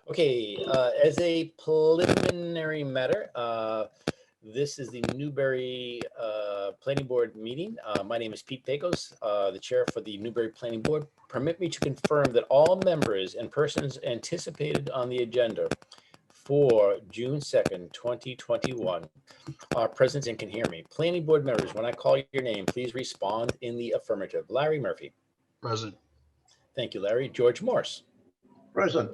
Okay, as a preliminary matter, this is the Newbury Planning Board meeting. My name is Pete Pecos, the chair for the Newbury Planning Board. Permit me to confirm that all members and persons anticipated on the agenda for June 2nd, 2021 are present and can hear me. Planning Board members, when I call your name, please respond in the affirmative. Larry Murphy. Present. Thank you, Larry. George Morse. Present.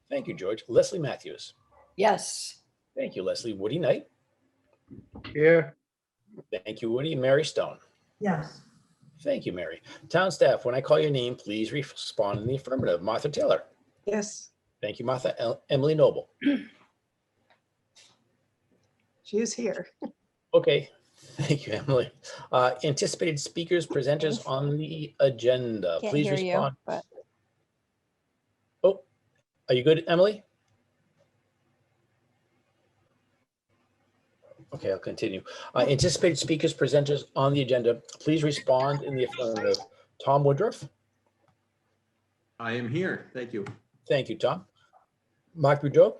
Thank you, George. Leslie Matthews. Yes. Thank you, Leslie. Woody Knight. Here. Thank you, Woody. Mary Stone. Yes. Thank you, Mary. Town staff, when I call your name, please respond in the affirmative. Martha Taylor. Yes. Thank you, Martha. Emily Noble. She is here. Okay. Thank you, Emily. Anticipated speakers, presenters on the agenda. Can't Please hear respond. you, but Oh, are you good, Emily? Okay, I'll continue. Anticipated speakers, presenters on the agenda. Please respond in the affirmative. Tom Woodruff. I am here. Thank you. Thank you, Tom. Mark Boudreau.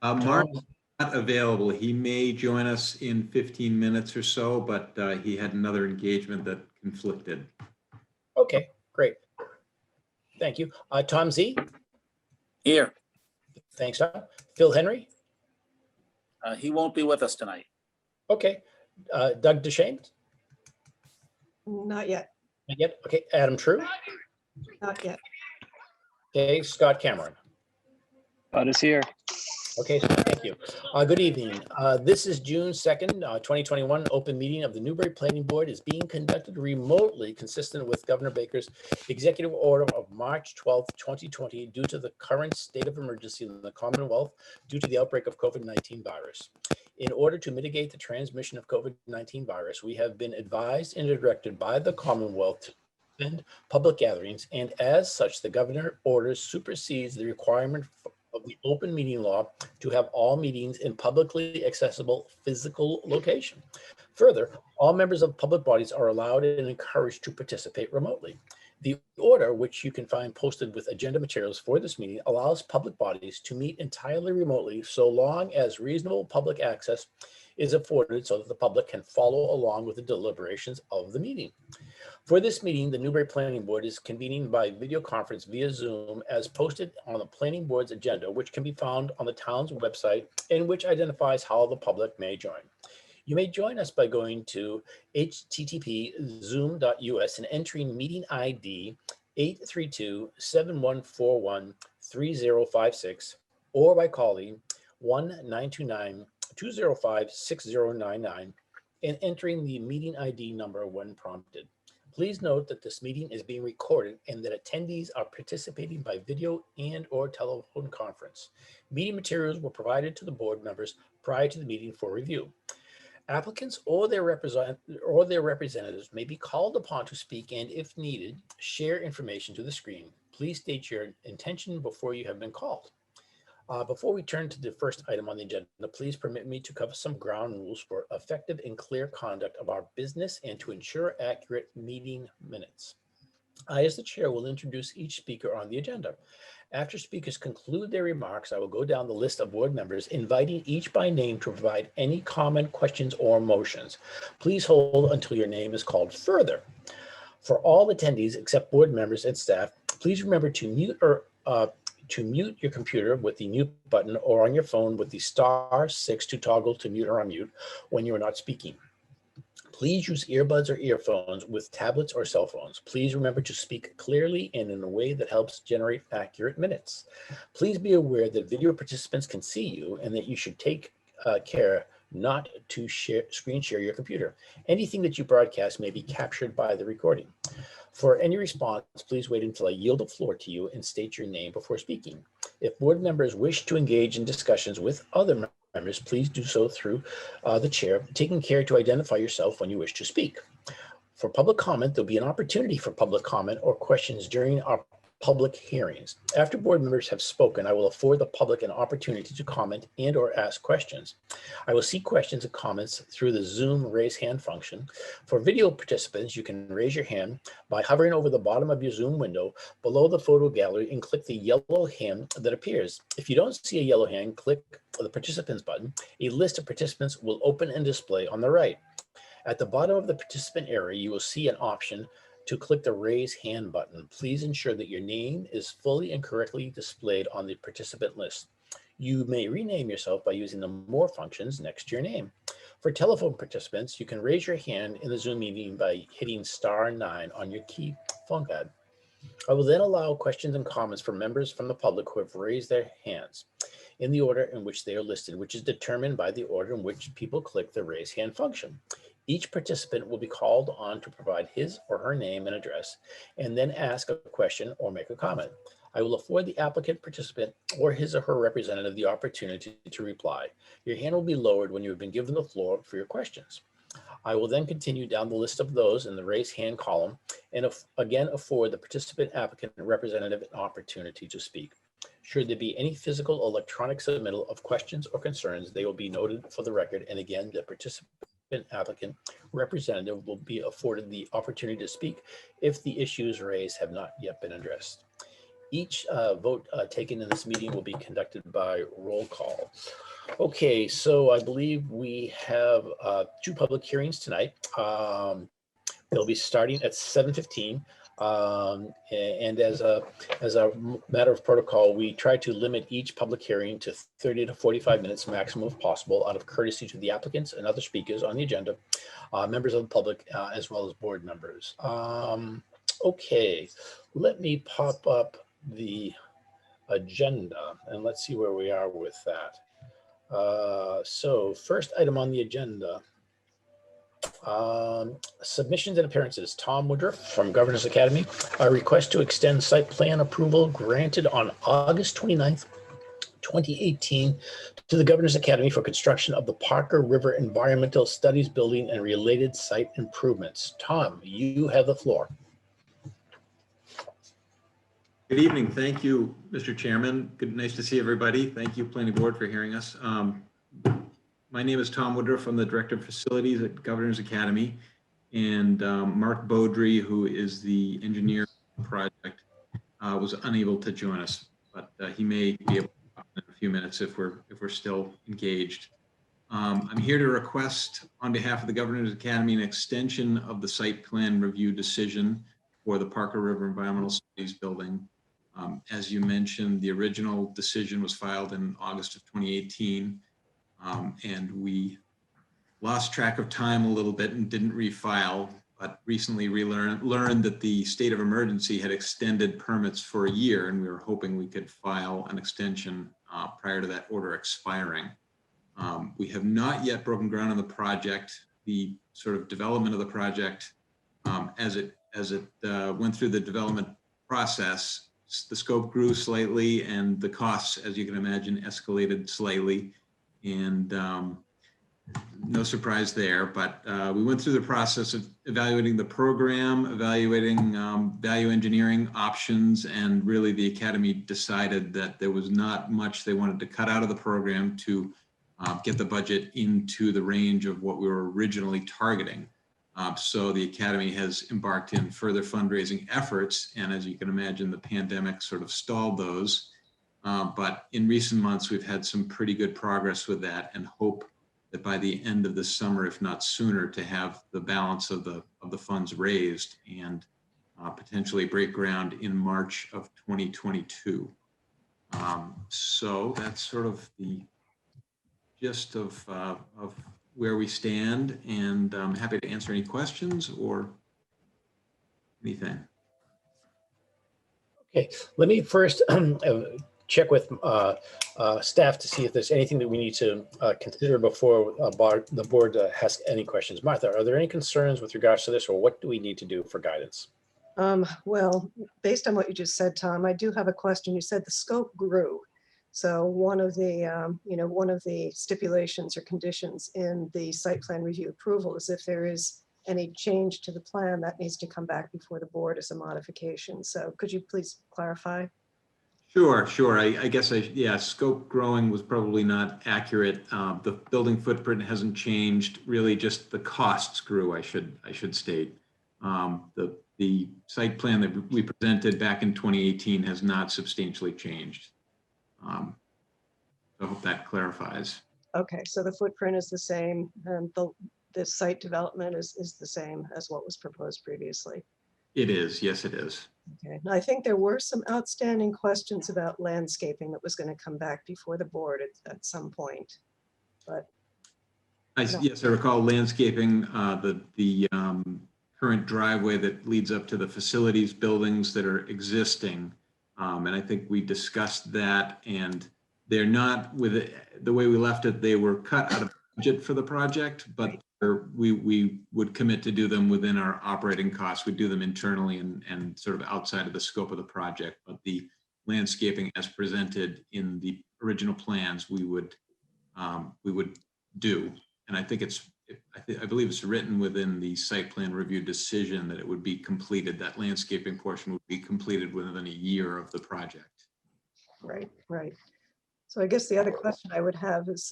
Mark's not available. He may join us in 15 minutes or so, but he had another engagement that conflicted. Okay, great. Thank you. Tom Z. Here. Thanks, Tom. Phil Henry. He won't be with us tonight. Okay. Doug Deshane. Not yet. Not yet. Okay. Adam True. Not yet. Okay. Scott Cameron. Scott is here. Okay, so thank you. Good evening. This is June 2nd, 2021. Open meeting of the Newbury Planning Board is being conducted remotely, consistent with Governor Baker's executive order of March 12th, 2020, due to the current state of emergency in the Commonwealth due to the outbreak of COVID-19 virus. In order to mitigate the transmission of COVID-19 virus, we have been advised and directed by the Commonwealth to suspend public gatherings, and as such, the Governor orders supersedes the requirement of the open meeting law to have all meetings in publicly accessible physical location. Further, all members of public bodies are allowed and encouraged to participate remotely. The order, which you can find posted with agenda materials for this meeting, allows public bodies to meet entirely remotely so long as reasonable public access is afforded so that the public can follow along with the deliberations of the meeting. For this meeting, the Newbury Planning Board is convening by video conference via Zoom as posted on the Planning Board's agenda, which can be found on the town's website and which identifies how the public may join. You may join us by going to http://zoom.us and entering meeting ID 832-7141-3056 or by calling 1-929-205-6099 and entering the meeting ID number when prompted. Please note that this meeting is being recorded and that attendees are participating by video and/or telephone conference. Meeting materials were provided to the board members prior to the meeting for review. Applicants or their representatives may be called upon to speak and, if needed, share information to the screen. Please state your intention before you have been called. Before we turn to the first item on the agenda, please permit me to cover some ground rules for effective and clear conduct of our business and to ensure accurate meeting minutes. I, as the chair, will introduce each speaker on the agenda. After speakers conclude their remarks, I will go down the list of board members, inviting each by name to provide any comment, questions, or motions. Please hold until your name is called. Further, for all attendees except board members and staff, please remember to mute your computer with the mute button or on your phone with the *6 to toggle to mute or unmute when you are not speaking. Please use earbuds or earphones with tablets or cell phones. Please remember to speak clearly and in a way that helps generate accurate minutes. Please be aware that video participants can see you and that you should take care not to screen share your computer. Anything that you broadcast may be captured by the recording. For any response, please wait until I yield the floor to you and state your name before speaking. If board members wish to engage in discussions with other members, please do so through the chair, taking care to identify yourself when you wish to speak. For public comment, there'll be an opportunity for public comment or questions during our public hearings. After board members have spoken, I will afford the public an opportunity to comment and or ask questions. I will see questions and comments through the Zoom raise hand function. For video participants, you can raise your hand by hovering over the bottom of your Zoom window below the photo gallery and click the yellow hand that appears. If you don't see a yellow hand, click the participants button. A list of participants will open and display on the right. At the bottom of the participant area, you will see an option to click the raise hand button. Please ensure that your name is fully and correctly displayed on the participant list. You may rename yourself by using the more functions next to your name. For telephone participants, you can raise your hand in the Zoom meeting by hitting *9 on your key phone pad. I will then allow questions and comments from members from the public who have raised their hands in the order in which they are listed, which is determined by the order in which people click the raise hand function. Each participant will be called on to provide his or her name and address, and then ask a question or make a comment. I will afford the applicant participant or his or her representative the opportunity to reply. Your hand will be lowered when you have been given the floor for your questions. I will then continue down the list of those in the raise hand column and again afford the participant, applicant, and representative an opportunity to speak. Should there be any physical or electronic submittal of questions or concerns, they will be noted for the record. And again, the participant, applicant, representative will be afforded the opportunity to speak if the issues raised have not yet been addressed. Each vote taken in this meeting will be conducted by roll call. Okay, so I believe we have 2 public hearings tonight. They'll be starting at 7:15. And as a matter of protocol, we try to limit each public hearing to 30 to 45 minutes maximum if possible, out of courtesy to the applicants and other speakers on the agenda, members of the public, as well as board members. Okay, let me pop up the agenda and let's see where we are with that. So first item on the agenda, submissions and appearances. Tom Woodruff from Governor's Academy, a request to extend site plan approval granted on August 29th, 2018 to the Governor's Academy for construction of the Parker River Environmental Studies Building and related site improvements. Tom, you have the floor. Good evening. Thank you, Mr. Chairman. Nice to see everybody. Thank you, Planning Board, for hearing us. My name is Tom Woodruff. I'm the Director of Facilities at Governor's Academy. And Mark Beaudry, who is the engineer of the project, was unable to join us, but he may be able to talk in a few minutes if we're still engaged. I'm here to request on behalf of the Governor's Academy an extension of the site plan review decision for the Parker River Environmental Studies Building. As you mentioned, the original decision was filed in August of 2018, and we lost track of time a little bit and didn't refile, but recently learned that the state of emergency had extended permits for a year, and we were hoping we could file an extension prior to that order expiring. We have not yet broken ground on the project. The sort of development of the project, as it went through the development process, the scope grew slightly and the costs, as you can imagine, escalated slightly. And no surprise there, but we went through the process of evaluating the program, evaluating value engineering options, and really the Academy decided that there was not much they wanted to cut out of the program to get the budget into the range of what we were originally targeting. So the Academy has embarked in further fundraising efforts, and as you can imagine, the pandemic sort of stalled those. But in recent months, we've had some pretty good progress with that, and hope that by the end of the summer, if not sooner, to have the balance of the funds raised and potentially break ground in March of 2022. So that's sort of the gist of where we stand, and I'm happy to answer any questions or anything. Okay, let me first check with staff to see if there's anything that we need to consider before the board has any questions. Martha, are there any concerns with regards to this, or what do we need to do for guidance? Well, based on what you just said, Tom, I do have a question. You said the scope grew. So one of the stipulations or conditions in the site plan review approval is if there is any change to the plan, that needs to come back before the board as a modification. So could you please clarify? Sure, sure. I guess yeah, scope growing was probably not accurate. The building footprint hasn't changed, really just the costs grew, I should state. The site plan that we presented back in 2018 has not substantially changed. So I hope that clarifies. Okay, so the footprint is the same and the site development is the same as what was proposed previously. It is, yes, it is. Okay, and I think there were some outstanding questions about landscaping that was going to come back before the board at some point. But Yes, I recall landscaping, the current driveway that leads up to the facilities buildings that are existing. And I think we discussed that, and they're not with it, the way we left it, they were cut out of budget for the project, but we would commit to do them within our operating costs. We'd do them internally and sort of outside of the scope of the project. But the landscaping as presented in the original plans, we would do. And I think I believe it's written within the site plan review decision that it would be completed. That landscaping portion would be completed within a year of the project. right. So I guess the other question I would have is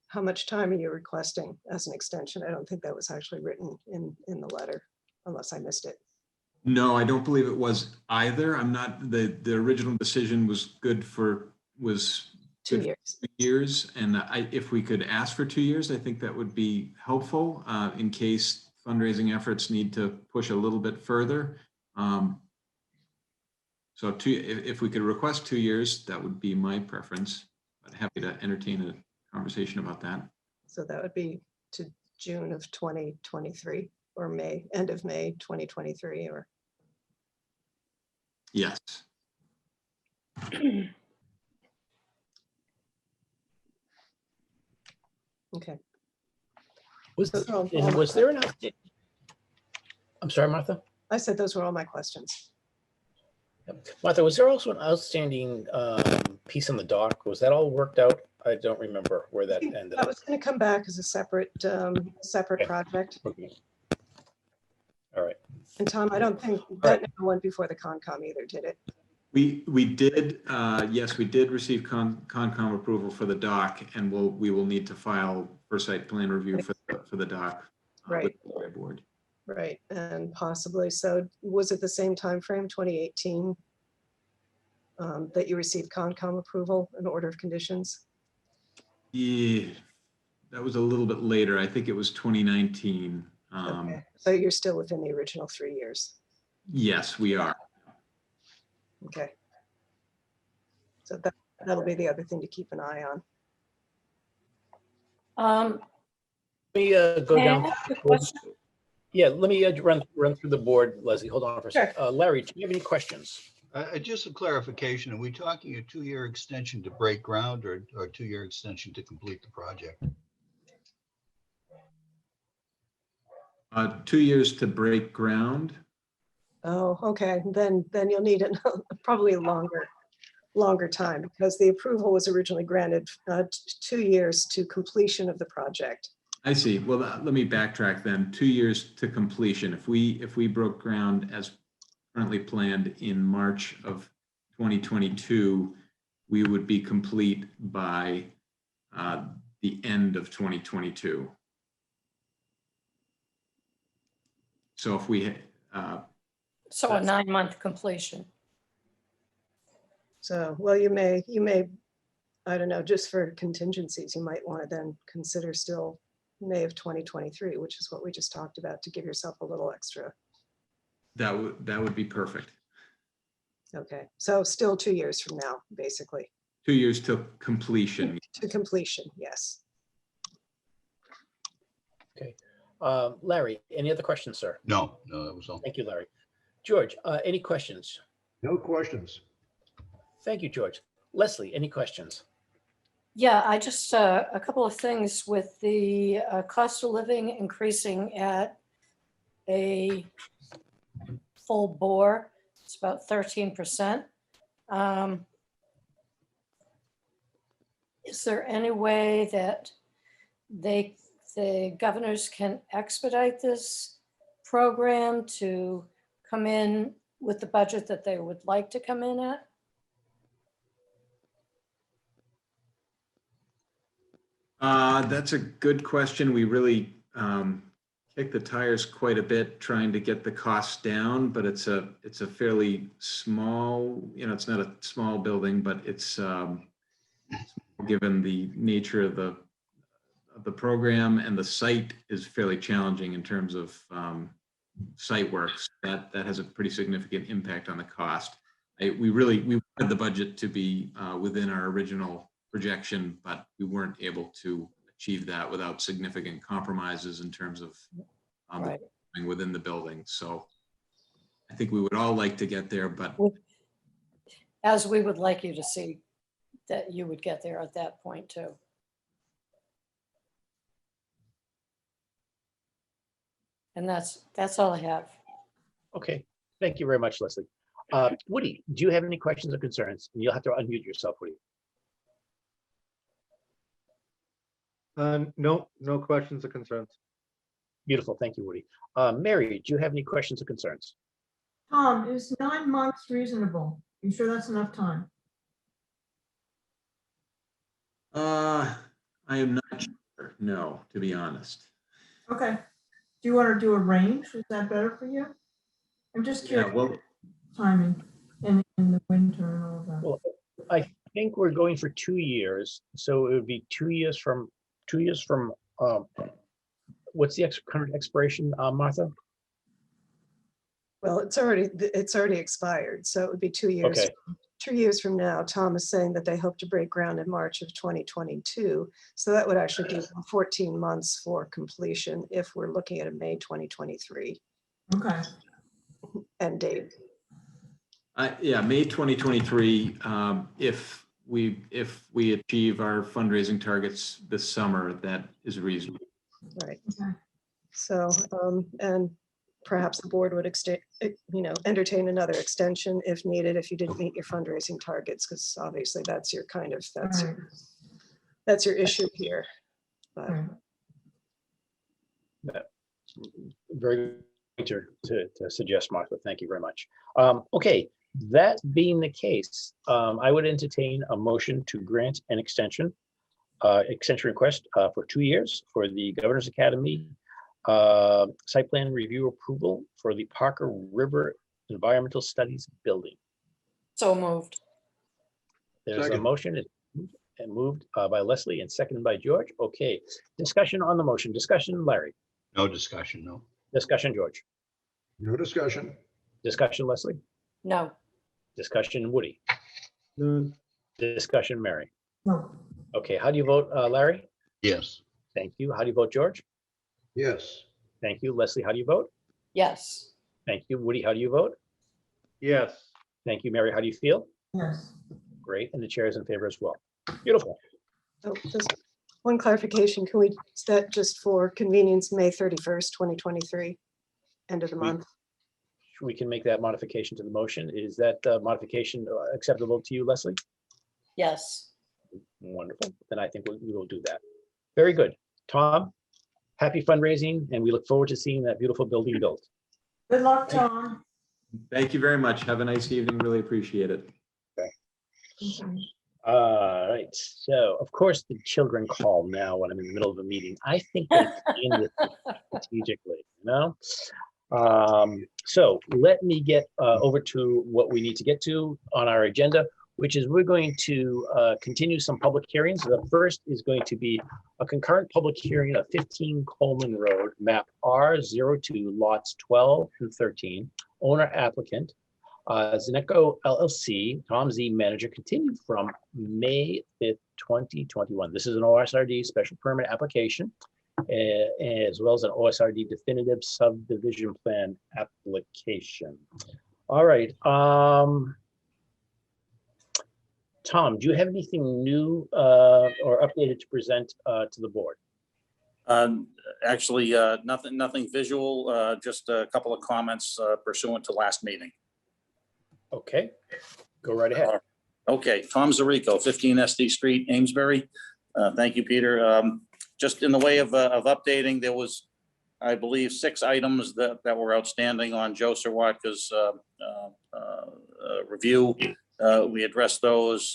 how much time are you requesting as an extension? I don't think that was actually written in the letter, unless I missed it. No, I don't believe it was either. I'm not, the original decision was 2 years. 2 years. And if we could ask for 2 years, I think that would be helpful in case fundraising efforts need to push a little bit further. So if we could request 2 years, that would be my preference. But happy to entertain a conversation about that. So that would be to June of 2023 or end of May 2023 or. Yes. Okay. Was Oh, and was there an update? I'm sorry, Martha. I said those were all my questions. Martha, was there also an outstanding piece on the dock? Was that all worked out? I don't remember where that ended That up. was going to come back as a separate project. Okay. All right. And Tom, I don't think that never went before the Concom either, did it? We did, yes, we did receive Concom approval for the dock, and we will need to file for site plan review for the dock. Right. With the board. Right, and possibly, so was it the same time frame, 2018, that you received Concom approval and order of conditions? Yeah, that was a little bit later. I think it was 2019. Okay, so you're still within the original 3 years. Yes, we are. Okay. So that'll be the other thing to keep an eye on. Let me go May I down. ask a question? Yeah, let me run through the board, Leslie. Hold on for a Sure. second. Larry, do you have any questions? Just a clarification, are we talking a 2-year extension to break ground or a 2-year extension to complete the project? 2 years to break ground. Oh, okay, then you'll need probably a longer time because the approval was originally granted 2 years to completion of the project. I see. Well, let me backtrack then. 2 years to completion. If we broke ground as currently planned in March of 2022, we would be complete by the end of 2022. So if we So a 9-month completion. So, well, you may, I don't know, just for contingencies, you might want to then consider still May of 2023, which is what we just talked about, to give yourself a little extra. that would be perfect. Okay, so still 2 years from now, basically, 2 years to completion. to completion, yes. Larry, any other questions, sir? No, that was all. Thank you, Larry. George, any questions? No questions. Thank you, George. Leslie, any questions? Yeah, I just, a couple of things with the cost of living increasing at a full bore. It's about 13%. Is there any way that they the governors can expedite this program to come in with the budget that they would like to come in at? That's a good question. We really kick the tires quite a bit trying to get the costs down, but it's a fairly small, it's not a small building, but it's given the nature of the program, and the site is fairly challenging in terms of site works. That has a pretty significant impact on the cost. We wanted the budget to be within our original projection, but we weren't able to achieve that without significant compromises in terms of Right. within the building. So I think we would all like to get there, but As we would like you to see that you would get there at that point too. And that's all I have. Okay, thank you very much, Leslie. Woody, do you have any questions or concerns? And you'll have to unmute yourself, Woody. No questions or concerns. Beautiful, thank you, Woody. Mary, do you have any questions or concerns? Tom, is 9 months reasonable? You sure that's enough time? I am not sure, no, to be honest. Okay. Do you want to do a range? Is that better for you? I'm just Yeah, curious, well, timing in the winter and all of that. Well, I think we're going for 2 years, so it would be 2 years from what's the current expiration, Martha? Well, it's already expired, so it would be 2 years. Okay. 2 years from now. Tom is saying that they hope to break ground in March of 2022. So that would actually be 14 months for completion if we're looking at a May 2023 Okay. end date. Yeah, May 2023, if we achieve our fundraising targets this summer, that is reasonable. Right. Okay. So, and perhaps the board would entertain another extension if needed, if you didn't meet your fundraising targets, because obviously that's your Right. that's your issue here. But Right. Very good to suggest, Martha. Thank you very much. Okay, that being the case, I would entertain a motion to grant an extension request for 2 years for the Governor's Academy site plan review approval for the Parker River Environmental Studies building. So moved. There's a Second. motion and moved by Leslie and seconded by George. Okay, discussion on the motion. Discussion, Larry. No discussion, no. Discussion, George. No discussion. Discussion, Leslie. No. Discussion, Woody. None. Discussion, Mary. No. Okay, how do you vote, Larry? Yes. Thank you. How do you vote, George? Yes. Thank you. Leslie, how do you vote? Yes. Thank you. Woody, how do you vote? Yes. Thank you, Mary. How do you feel? Yes. Great, and the chair is in favor as well. Beautiful. oh, just one clarification, can we set just for convenience, May 31st, 2023, end of the month? We can make that modification to the motion. Is that modification acceptable to you, Leslie? Yes. Wonderful. Then I think we will do that. Very good. Tom, happy fundraising, and we look forward to seeing that beautiful building built. Good luck, Tom. Thank you very much. Have a nice evening. Really appreciate it. Okay. All right. So, of course, the children call now when I'm in the middle of a meeting. I think they plan this strategically, So let me get over to what we need to get to on our agenda, which is we're going to continue some public hearings. The first is going to be a concurrent public hearing of 15 Coleman Road, map R02, lots 12 and 13, owner applicant, Zeneco LLC, Tom Z, manager, continued from May 5th, 2021. This is an OSRD special permit application, as well as an OSRD definitive subdivision plan application. All right. Tom, do you have anything new or updated to present to the board? Actually, nothing visual, just a couple of comments pursuant to last meeting. Okay, go right ahead. Okay, Tom Zarico, 15 SD Street, Amesbury. Thank you, Peter. just in the way of updating, there was, I believe, 6 items that were outstanding on Joe Sirwatka's review. We addressed those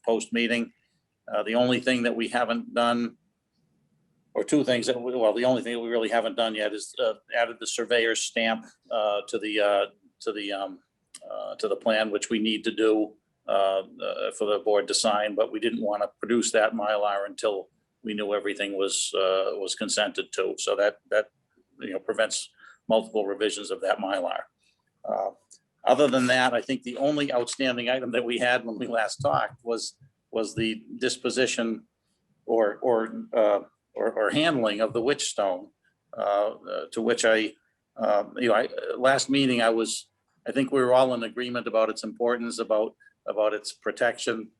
post-meeting. The only thing that we haven't done, or 2 things that, the only thing that we really haven't done yet is added the surveyor's stamp to the plan, which we need to do for the board to sign, but we didn't want to produce that Mylar until we knew everything was consented to. So that prevents multiple revisions of that Mylar. Other than that, I think the only outstanding item that we had when we last talked was the disposition or handling of the Witchstone, to which last meeting I think we were all in agreement about its importance, about its protection.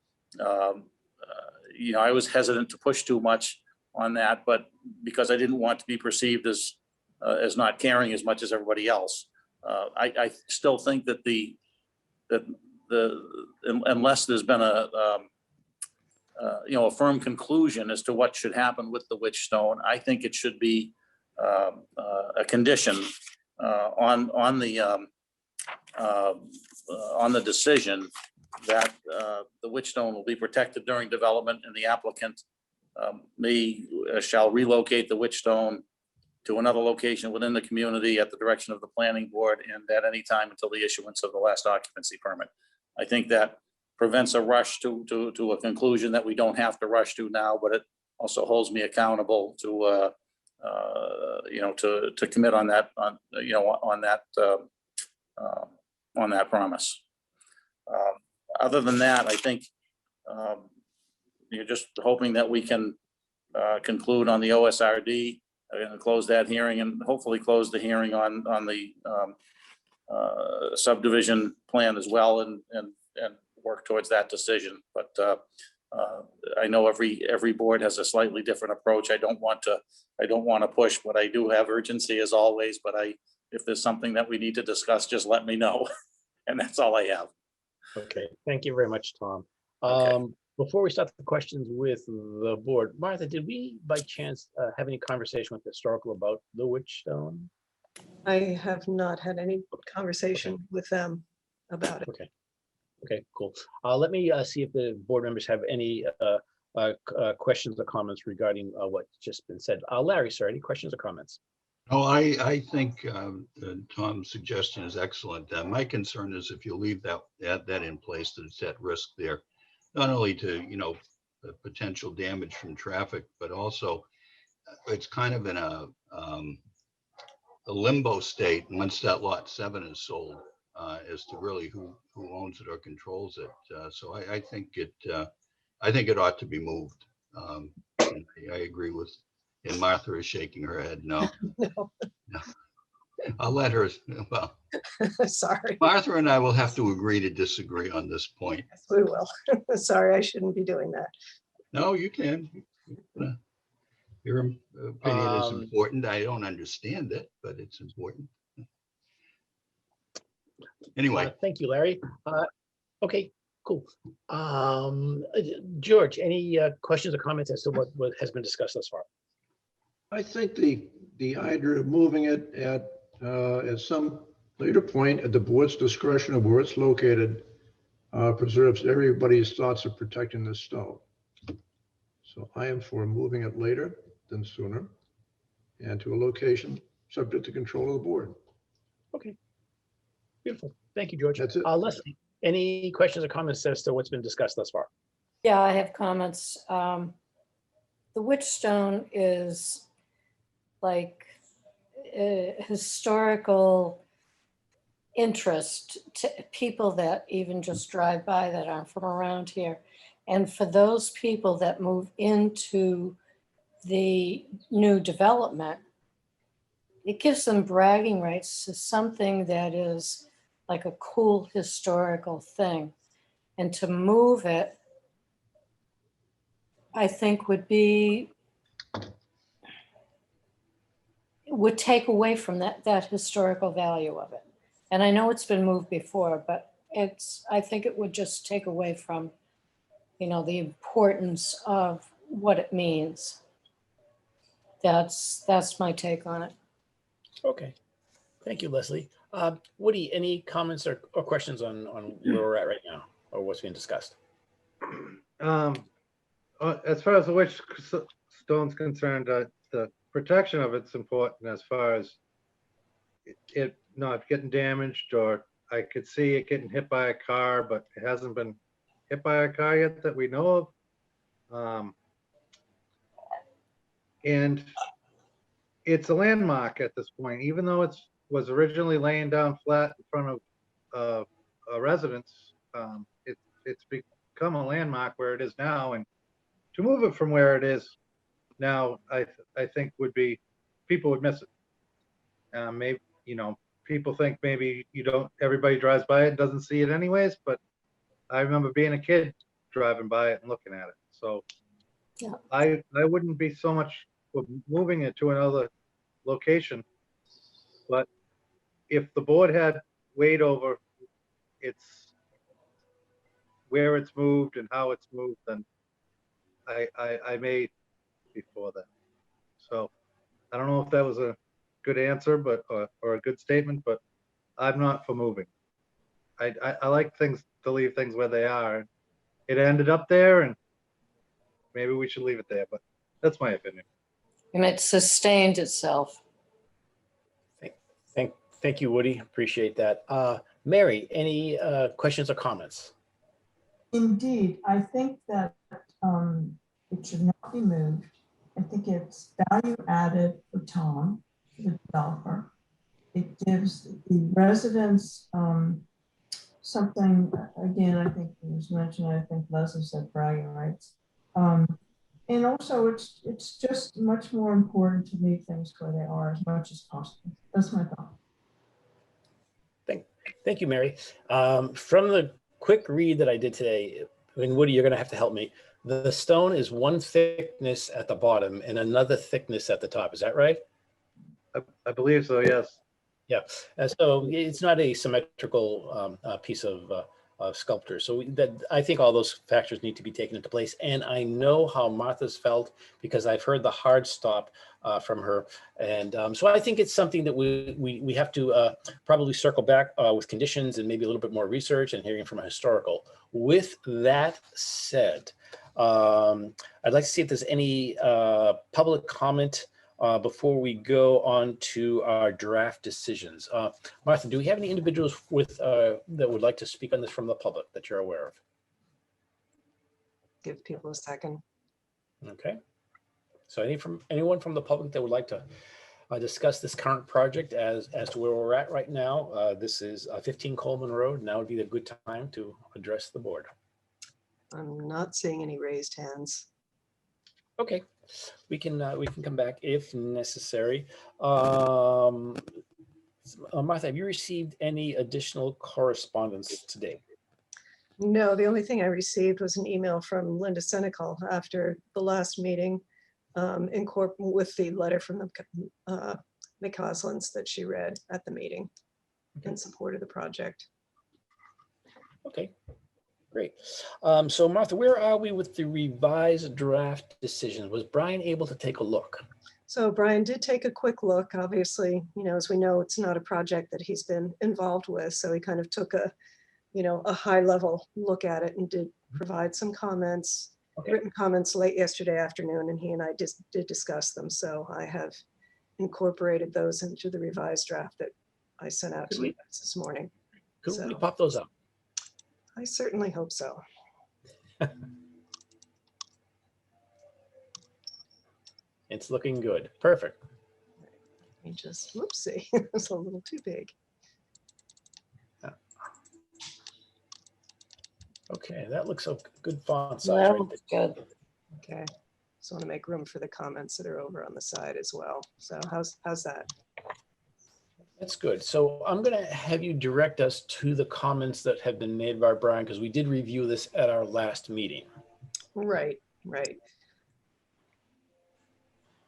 I was hesitant to push too much on that, but because I didn't want to be perceived as not caring as much as everybody else. I still think that unless there's been a firm conclusion as to what should happen with the Witchstone, I think it should be a condition on the decision that the Witchstone will be protected during development, and the applicant shall relocate the Witchstone to another location within the community at the direction of the planning board and at any time until the issuance of the last occupancy permit. I think that prevents a rush to a conclusion that we don't have to rush to now, but it also holds me accountable to commit on that promise. Other than that, I think you're just hoping that we can conclude on the OSRD, close that hearing, and hopefully close the hearing on the subdivision plan as well, and work towards that decision. But I know every board has a slightly different approach. I don't want to push, but I do have urgency as always. But if there's something that we need to discuss, just let me know. And that's all I have. Okay, thank you very much, Tom. Okay. Before we start the questions with the board, Martha, did we by chance have any conversation with Historical about the Witchstone? I have not had any conversation with them about it. Okay, cool. Let me see if the board members have any questions or comments regarding what's just been said. Larry, sir, any questions or comments? Oh, I think Tom's suggestion is excellent. My concern is if you leave that in place, that it's at risk there, not only to, the potential damage from traffic, but also it's kind of in a limbo state once that lot 7 is sold, as to really who owns it or controls it. So I think it ought to be moved. I agree with, and Martha is shaking her head no. No, No. I'll let her, well, sorry. Martha and I will have to agree to disagree on this point. Yes, we will. Sorry, I shouldn't be doing that. No, you can. Your opinion is important. I don't understand it, but it's important. Anyway. Thank you, Larry. Okay, cool. George, any questions or comments as to what has been discussed thus far? I think the idea of moving it at some later point at the board's discretion of where it's located preserves everybody's thoughts of protecting the stone. So I am for moving it later than sooner, and to a location subject to control of the board. Okay, beautiful. Thank you, George. That's it. Leslie, any questions or comments as to what's been discussed thus far? Yeah, I have comments. The Witchstone is like a historical interest to people that even just drive by that aren't from around here. And for those people that move into the new development, it gives them bragging rights to something that is like a cool historical thing. And to move it, I think would take away from that historical value of it. And I know it's been moved before, but I think it would just take away from, the importance of what it means. That's my take on it. Okay. Thank you, Leslie. Woody, any comments or questions on where we're at right now or what's being discussed? As far as the Witchstone's concerned, the protection of it's important as far as it not getting damaged, or I could see it getting hit by a car, but it hasn't been hit by a car yet that we know of. And it's a landmark at this point, even though was originally laying down flat in front of a residence. It's become a landmark where it is now, and to move it from where it is now, I think people would miss it. Maybe, people think maybe everybody drives by it and doesn't see it anyways, but I remember being a kid driving by it and looking at it. So Yeah. I wouldn't be so much for moving it to another location, but if the board had weight over where it's moved and how it's moved, then I may before that. So I don't know if that was a good answer, but or a good statement, but I'm not for moving. I like things to leave things where they are. It ended up there, and maybe we should leave it there, but that's my opinion. And it sustained itself. Thank you, Woody. Appreciate that. Mary, any questions or comments? Indeed, I think that it should not be moved. I think it's value added for Tom, the developer. It gives the residents something, again, I think it was mentioned, I think Leslie said bragging rights. And also it's just much more important to leave things where they are as much as possible. That's my thought. Thank you, Mary. From the quick read that I did today, and Woody, you're going to have to help me. The stone is one thickness at the bottom and another thickness at the top. Is that right? I believe so, yes. Yeah. So it's not a symmetrical piece of sculpture. So I think all those factors need to be taken into place. And I know how Martha's felt because I've heard the hard stop from her. And so I think it's something that we have to probably circle back with conditions and maybe a little bit more research and hearing from a historical. With that said, I'd like to see if there's any public comment before we go on to our draft decisions. Martha, do we have any individuals that would like to speak on this from the public that you're aware of? Give people a second. Okay. So anyone from the public that would like to discuss this current project as to where we're at right now? This is 15 Coleman Road. Now would be a good time to address the board. I'm not seeing any raised hands. Okay, we can come back if necessary. Martha, have you received any additional correspondence today? No, the only thing I received was an email from Linda Senecal after the last meeting with the letter from the McCauslands that she read at the meeting in support of the project. Okay, great. So Martha, where are we with the revised draft decision? Was Bryan able to take a look? So Bryan did take a quick look. Obviously, as we know, it's not a project that he's been involved with. So he kind of took a high level look at it and did provide some comments, written comments late yesterday afternoon, and he and I did discuss them. So I have incorporated those into the revised draft that I sent out to you guys this morning. Could we pop those up? I certainly hope so. It's looking good. Perfect. Let me just, whoopsie, it's a little too big. Okay, that looks a good font size. That Right looks there. good. Okay, just want to make room for the comments that are over on the side as well. So how's that? That's good. So I'm going to have you direct us to the comments that have been made by Bryan, because we did review this at our last meeting. Right.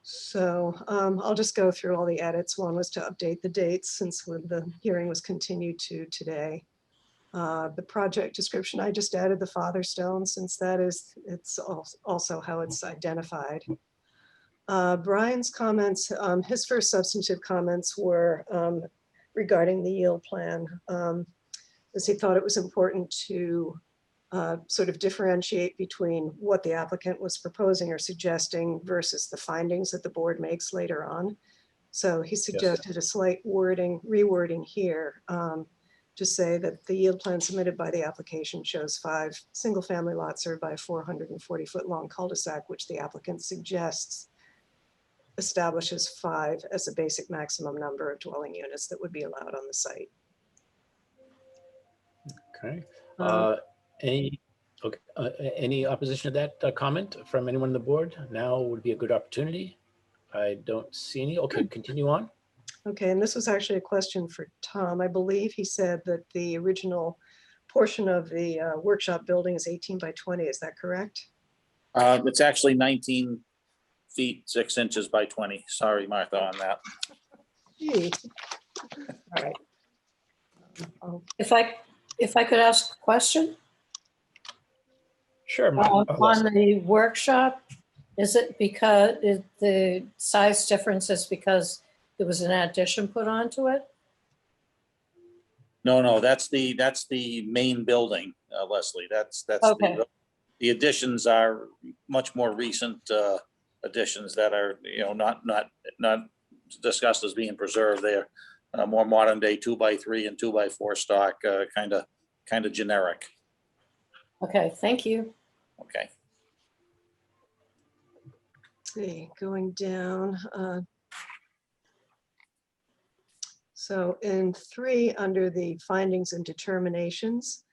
So I'll just go through all the edits. One was to update the dates since the hearing was continued to today. The project description, I just added the Father Stone since it's also how it's identified. Brian's comments, his first substantive comments were regarding the yield plan, as he thought it was important to sort of differentiate between what the applicant was proposing or suggesting versus the findings that the board makes later on. So he suggested a slight rewording here to say that the yield plan submitted by the application shows 5 single-family lots served by a 440-foot long cul-de-sac, which the applicant suggests establishes 5 as a basic maximum number of dwelling units that would be allowed on the site. Okay. Any opposition to that comment from anyone on the board? Now would be a good opportunity. I don't see any. Okay, continue on. Okay, and this was actually a question for Tom. I believe he said that the original portion of the workshop building is 18 by 20. Is that correct? It's actually 19 feet 6 inches by 20. Sorry, Martha, on that. Gee. All right. If I could ask a question? Sure. On the workshop, is it because the size difference is because there was an addition put onto it? No, that's the main building, Leslie. That's Okay. the additions are much more recent additions that are, not discussed as being preserved. They're more modern day 2x3 and 2x4 stock, kind of generic. Okay, thank you. Okay. See, going down. So in 3, under the findings and determinations,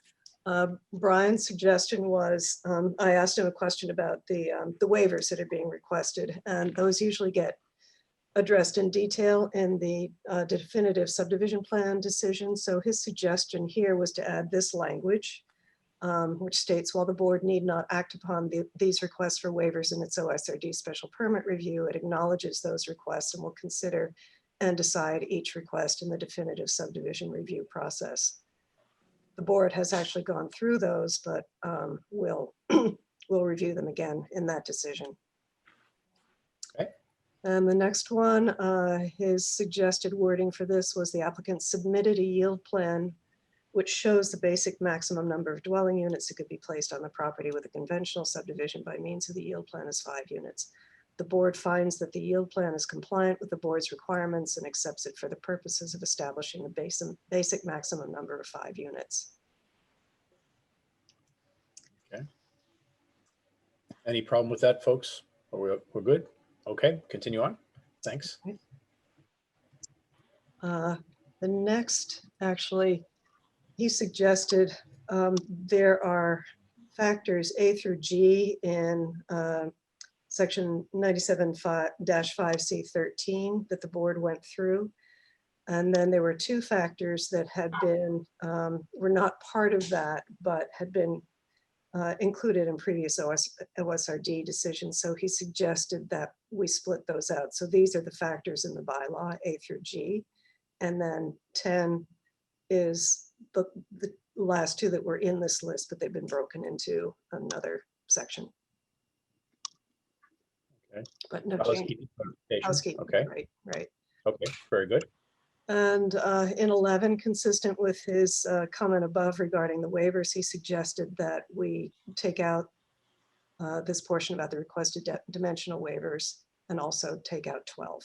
Brian's suggestion was, I asked him a question about the waivers that are being requested, and those usually get addressed in detail in the definitive subdivision plan decision. So his suggestion here was to add this language, which states, while the board need not act upon these requests for waivers in its OSRD special permit review, it acknowledges those requests and will consider and decide each request in the definitive subdivision review process. The board has actually gone through those, but we'll review them again in that decision. Okay. And the next one, his suggested wording for this was the applicant submitted a yield plan which shows the basic maximum number of dwelling units that could be placed on the property with a conventional subdivision by means of the yield plan is 5 units. The board finds that the yield plan is compliant with the board's requirements and accepts it for the purposes of establishing the basic maximum number of 5 units. Okay. Any problem with that, folks? We're good? Okay, continue on. Thanks. The next, actually, he suggested there are factors A through G in section 97-5C13 that the board went through. And then there were 2 factors that had been, were not part of that, but had been included in previous OSRD decisions. So he suggested that we split those out. So these are the factors in the bylaw, A through G. And then 10 is the last 2 that were in this list, but they've been broken into another section. Okay. But no change. Housekeeping clarification. Housekeeping, Okay. right. Okay, very good. And in 11, consistent with his comment above regarding the waivers, he suggested that we take out this portion about the requested dimensional waivers and also take out 12.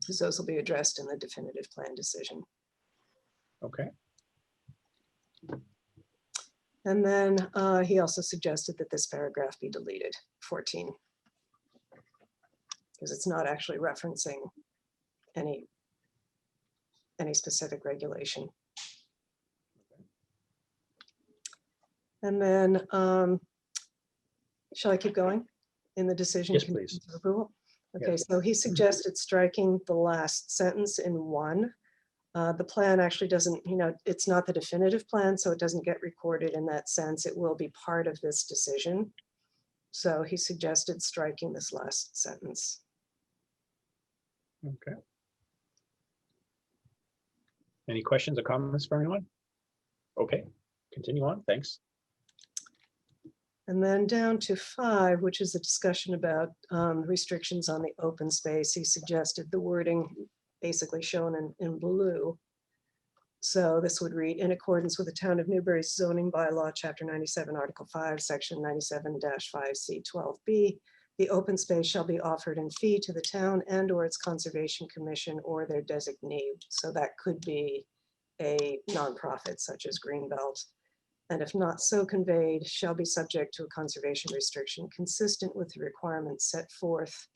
Because those will be addressed in the definitive plan decision. Okay. And then he also suggested that this paragraph be deleted, 14. Because it's not actually referencing any specific regulation. And then, shall I keep going in the decision? Yes, please. Approval? Okay, Yes. so he suggested striking the last sentence in 1. The plan actually doesn't, it's not the definitive plan, so it doesn't get recorded in that sense. It will be part of this decision. So he suggested striking this last sentence. Okay. Any questions or comments from anyone? Okay, continue on, thanks. And then down to 5, which is a discussion about restrictions on the open space. He suggested the wording basically shown in blue. So this would read, in accordance with the Town of Newbury's zoning bylaw, Chapter 97, Article 5, Section 97-5C12B, the open space shall be offered in fee to the town and/or its conservation commission or their designee. So that could be a nonprofit such as Greenbelt. And if not so conveyed, shall be subject to a conservation restriction consistent with the requirements set forth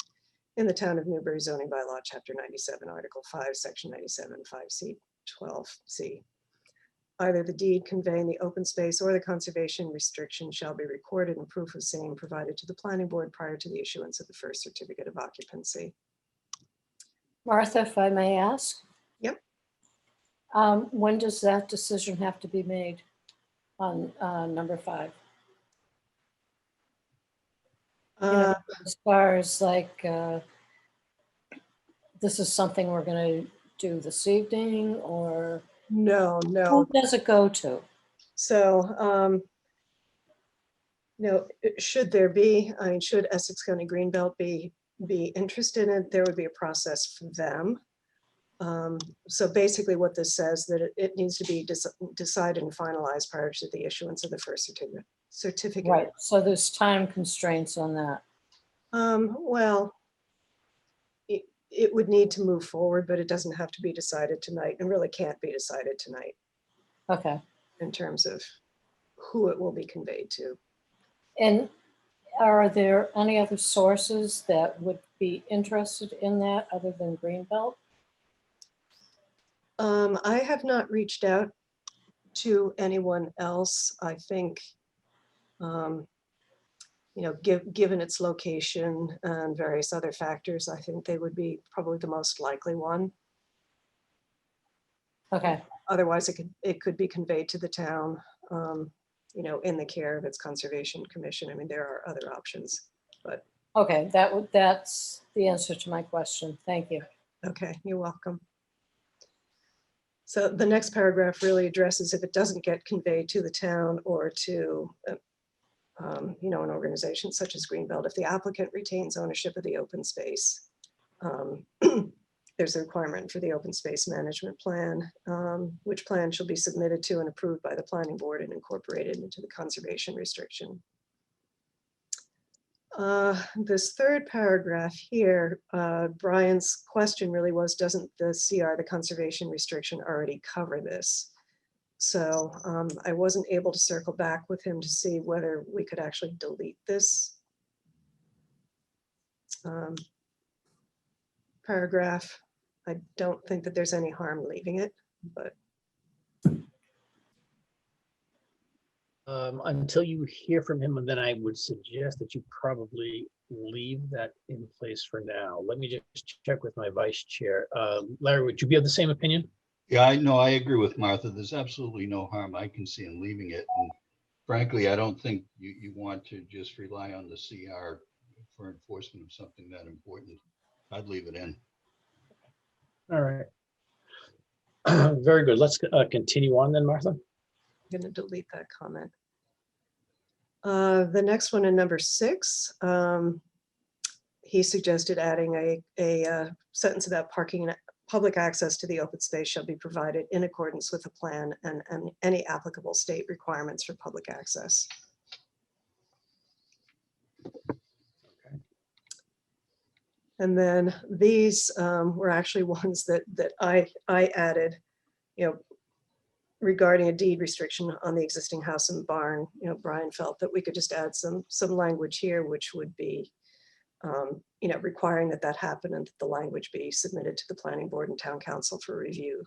in the Town of Newbury zoning bylaw, Chapter 97, Article 5, Section 97-5C12C. Either the deed conveying the open space or the conservation restriction shall be recorded and proof of same provided to the planning board prior to the issuance of the first certificate of occupancy. Martha, if I may ask? Yep. When does that decision have to be made on number 5? You know, as far as like, this is something we're going to do this evening, or No. who does it go to? So, should there be, should Essex County Greenbelt be interested in it, there would be a process for them. So basically what this says, that it needs to be decided and finalized prior to the issuance of the first certificate. Right, so there's time constraints on that. Well, it would need to move forward, but it doesn't have to be decided tonight, and really can't be decided tonight Okay. in terms of who it will be conveyed to. And are there any other sources that would be interested in that other than Greenbelt? I have not reached out to anyone else. I think, given its location and various other factors, I think they would be probably the most likely one. Okay, Otherwise, it could be conveyed to the town, in the care of its conservation commission. I mean, there are other options, but okay, that's the answer to my question. Thank you. okay, you're welcome. So the next paragraph really addresses if it doesn't get conveyed to the town or to, an organization such as Greenbelt, if the applicant retains ownership of the open space, there's a requirement for the open space management plan, which plan shall be submitted to and approved by the planning board and incorporated into the conservation restriction. This third paragraph here, Brian's question really was, doesn't the CR, the conservation restriction, already cover this? So I wasn't able to circle back with him to see whether we could actually delete this paragraph. I don't think that there's any harm leaving it, but until you hear from him, and then I would suggest that you probably leave that in place for now. Let me just check with my vice chair. Larry, would you be of the same opinion? Yeah, I agree with Martha. There's absolutely no harm I can see in leaving it. And frankly, I don't think you want to just rely on the CR for enforcement of something that important. I'd leave it in. All right. Very good. Let's continue on then, Martha. I'm going to delete that comment. The next one in number 6, he suggested adding a sentence about parking and public access to the open space shall be provided in accordance with the plan and any applicable state requirements for public access. Okay. And then these were actually ones that I added, regarding a deed restriction on the existing house and barn. Brian felt that we could just add some language here, which would be, requiring that happen and that the language be submitted to the planning board and town council for review.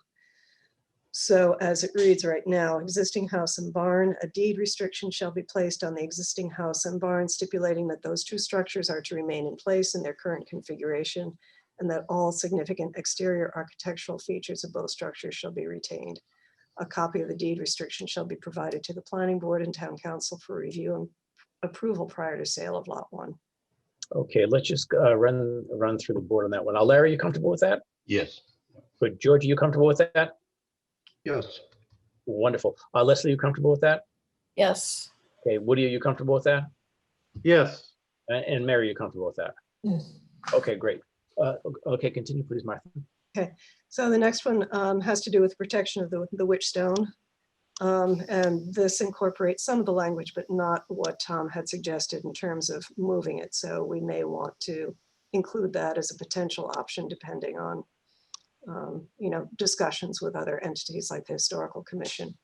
So as it reads right now, existing house and barn, a deed restriction shall be placed on the existing house and barn, stipulating that those two structures are to remain in place in their current configuration and that all significant exterior architectural features of both structures shall be retained. A copy of the deed restriction shall be provided to the planning board and town council for review and approval prior to sale of lot 1. Okay, let's just run through the board on that one. Now, Larry, you comfortable with that? Yes. Good. George, are you comfortable with that? Yes. Wonderful. Leslie, you comfortable with that? Yes. Okay, Woody, are you comfortable with that? Yes, And Mary, you comfortable with that? Yes. Okay, great. Okay, continue, please, Martha. So the next one has to do with protection of the Witchstone. And this incorporates some of the language, but not what Tom had suggested in terms of moving it. So we may want to include that as a potential option depending on, discussions with other entities like the Historical Commission.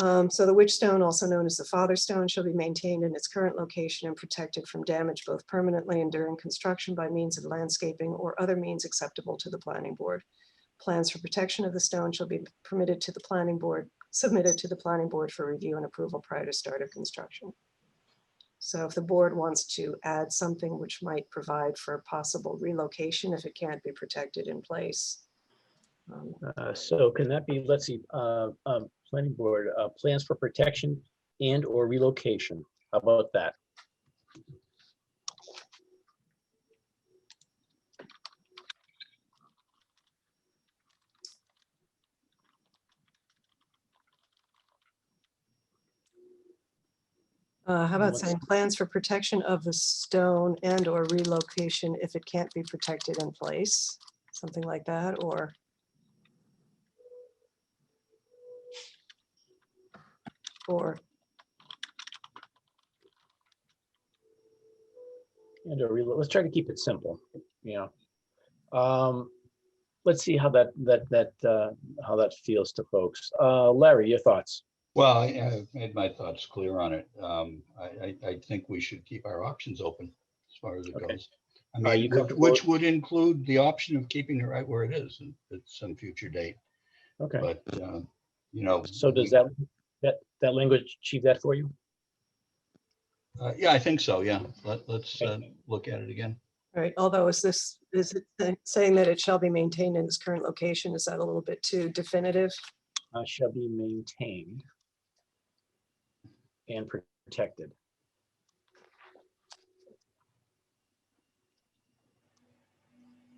So the Witchstone, also known as the Father Stone, shall be maintained in its current location and protected from damage both permanently and during construction by means of landscaping or other means acceptable to the planning board. Plans for protection of the stone shall be submitted to the planning board for review and approval prior to start of construction. So if the board wants to add something which might provide for possible relocation if it can't be protected in place. So can that be, let's see, planning board, plans for protection and or relocation? How about that? How about Let's- saying plans for protection of the stone and or relocation if it can't be protected in place? Something like that, or And or let's try to keep it simple, let's see how that feels to folks. Larry, your thoughts? Well, I've made my thoughts clear on it. I think we should keep our options open as far as it Okay. goes. I Are you mean, comfortable which would include the option of keeping it right where it is at some future date. Okay. But, So does that language achieve that for you? yeah, I think so. Yeah. Let's Okay. look at it again. right, although is it saying that it shall be maintained in its current location? Is that a little bit too definitive? Shall be maintained and protected.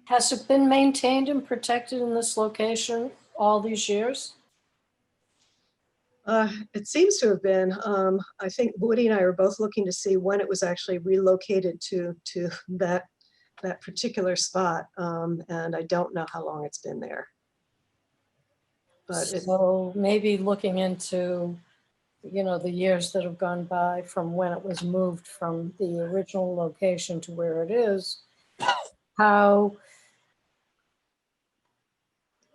Has it been maintained and protected in this location all these years? It seems to have been. I think Woody and I are both looking to see when it was actually relocated to that particular spot. And I don't know how long it's been there. But So maybe looking into, the years that have gone by from when it was moved from the original location to where it is, how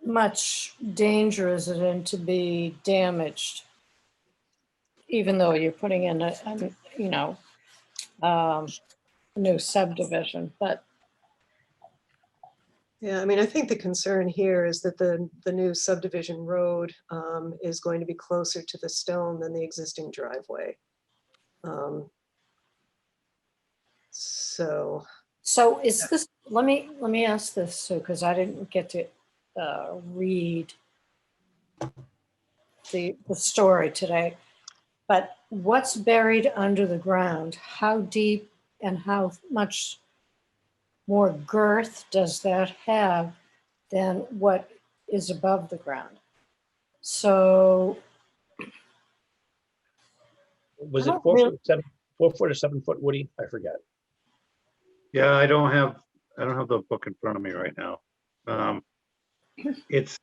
much danger is it in to be damaged? Even though you're putting in a new subdivision, but yeah, I mean, I think the concern here is that the new subdivision road is going to be closer to the stone than the existing driveway. So is this, let me ask this too, because I didn't get to read the story today. But what's buried under the ground? How deep and how much more girth does that have than what is above the ground? So Was I it don't 4 really- foot, 4 foot or 7 foot, Woody? I forgot. yeah, I don't have the book in front of me right now. It's,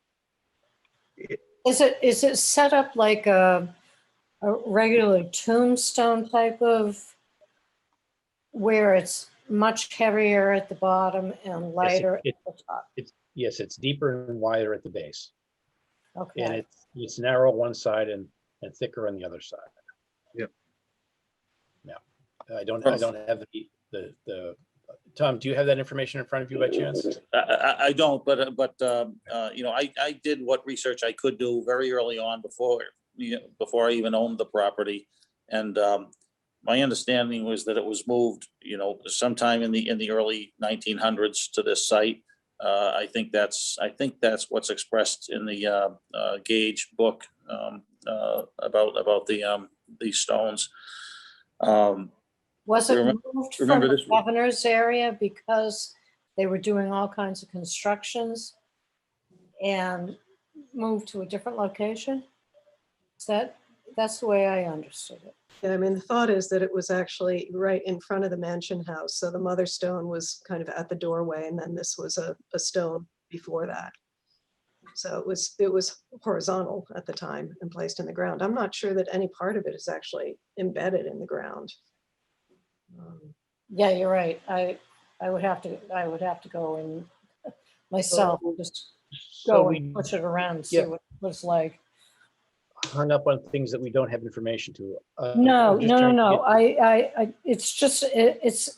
is it set up like a regular tombstone type of, where it's much heavier at the bottom and lighter it- at the top? Yes, it's deeper and wider at the base, and Okay. it's narrow one side and thicker on the other side. Yep. Yeah, I don't have the Tom, do you have that information in front of you by chance? I don't, but I did what research I could do very early on before I even owned the property. And my understanding was that it was moved, sometime in the early 1900s to this site. I think that's what's expressed in the Gage book about these stones. Was it Remember- moved from remember the this- governor's area because they were doing all kinds of constructions and moved to a different location? That's the way I understood it. Yeah, I mean, the thought is that it was actually right in front of the mansion house. So the mother stone was kind of at the doorway, and then this was a stone before that. So it was horizontal at the time and placed in the ground. I'm not sure that any part of it is actually embedded in the ground. Yeah, you're right. I would have to go and myself, just So go we and push it around and see yeah. what it's like. hung up on things that we don't have information to. No, I'm just no, no, trying to no. get- It's just, it's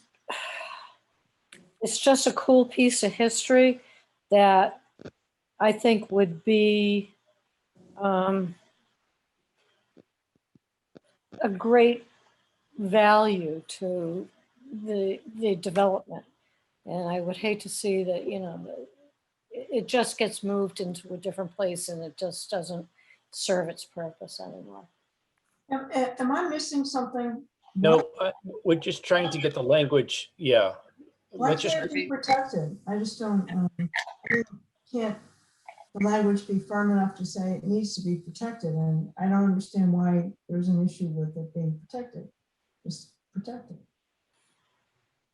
just a cool piece of history that I think would be a great value to the development. And I would hate to see that, it just gets moved into a different place and it just doesn't serve its purpose anymore. Am I missing something? No, we're just trying to get the language. Yeah. Why Let's just can't it be protected? I just don't, can't the language be firm enough to say it needs to be protected? And I don't understand why there's an issue with it being protected. Just protect it.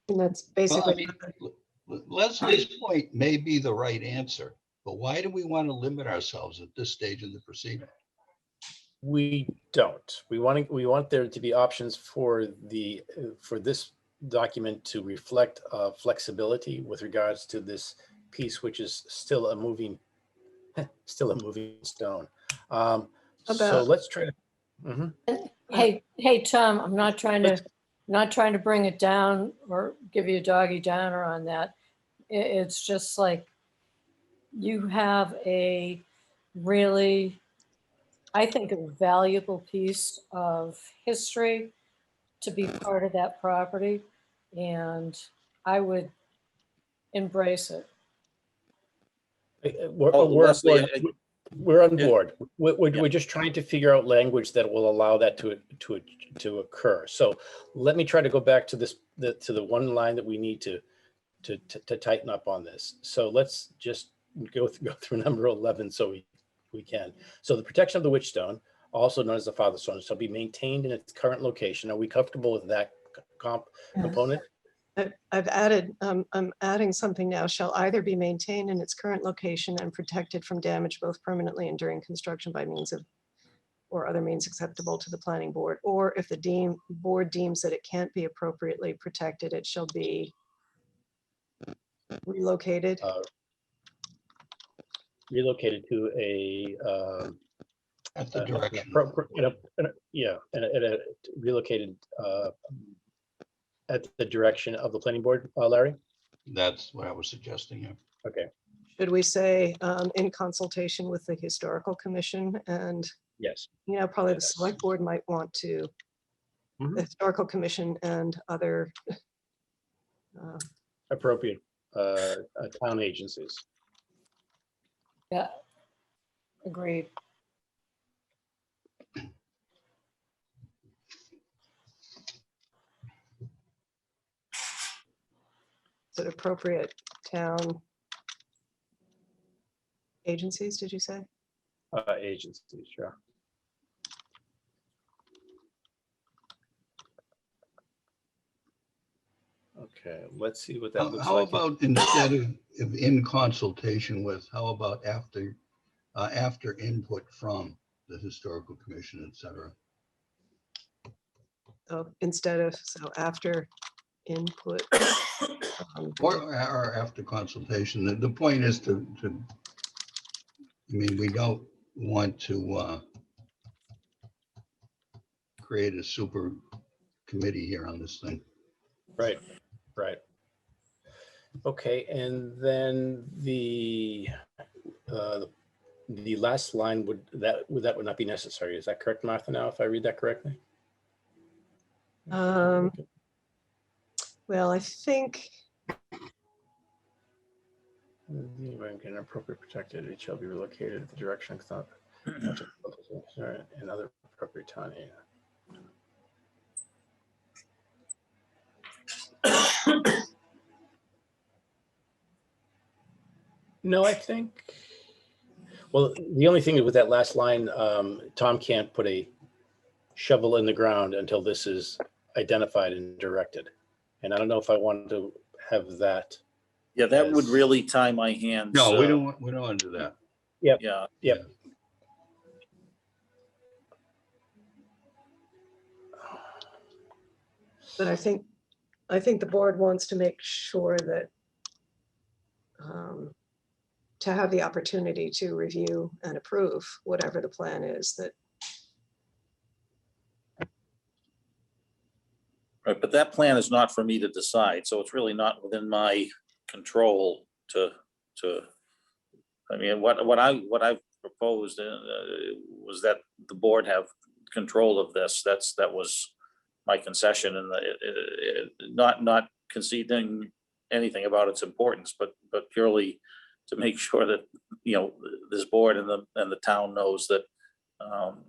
And that's Well, I basically, mean, Leslie's point may be the right answer, but why do we want to limit ourselves at this stage of the proceeding? We don't. We want there to be options for this document to reflect flexibility with regards to this piece, which is still a moving stone. So About- let's try to. Mhm. Hey, Tom, I'm not trying to bring it down or give you a doggy downer on that. It's just like you have a really, I think, a valuable piece of history to be part of that property, and I would embrace it. Leslie, We're on Yeah. board. We're just trying to figure out language that will allow that to occur. So let me try to go back to to the one line that we need to tighten up on this. So let's just go through number 11 so we can. So the protection of the Witchstone, also known as the Father Stone, shall be maintained in its current location. Are we comfortable with that component? I've added, I'm adding something now, shall either be maintained in its current location and protected from damage both permanently and during construction by means of, or other means acceptable to the planning board, or if the board deems that it can't be appropriately protected, it shall be relocated. Relocated to At the an direction. appropriate, relocated at the direction of the planning board, Larry? That's what I was suggesting. Yeah. Okay, Should we say in consultation with the historical commission? And, yes. probably the Yes. select board might want to, Mhm. the historical commission and other Appropriate town agencies. Yeah, agreed. is it appropriate town agencies, did you say? Agencies, sure. Okay, let's see what that looks How like. about instead of in consultation with, how about after input from the historical commission, et cetera? So instead of, so after input. Or after consultation. The point is I mean, we don't want to create a super committee here on this thing. Right. Okay, and then the last line would not be necessary. Is that correct, Martha? Now, if I read that correctly. Well, I think, An appropriate protected, it shall be relocated at the direction of thought and other appropriate time. No, I think. Well, the only thing with that last line, Tom can't put a shovel in the ground until this is identified and directed. And I don't know if I want to have that. Yeah, that would As- really tie my hands. No, we don't want to do that. Yeah, Yep. But I think the board wants to make sure that to have the opportunity to review and approve whatever the plan is that, right, but that plan is not for me to decide, so it's really not within my control to, I mean, what I've proposed was that the board have control of this. That was my concession, and not conceding anything about its importance, but purely to make sure that, you know, this board and the town knows that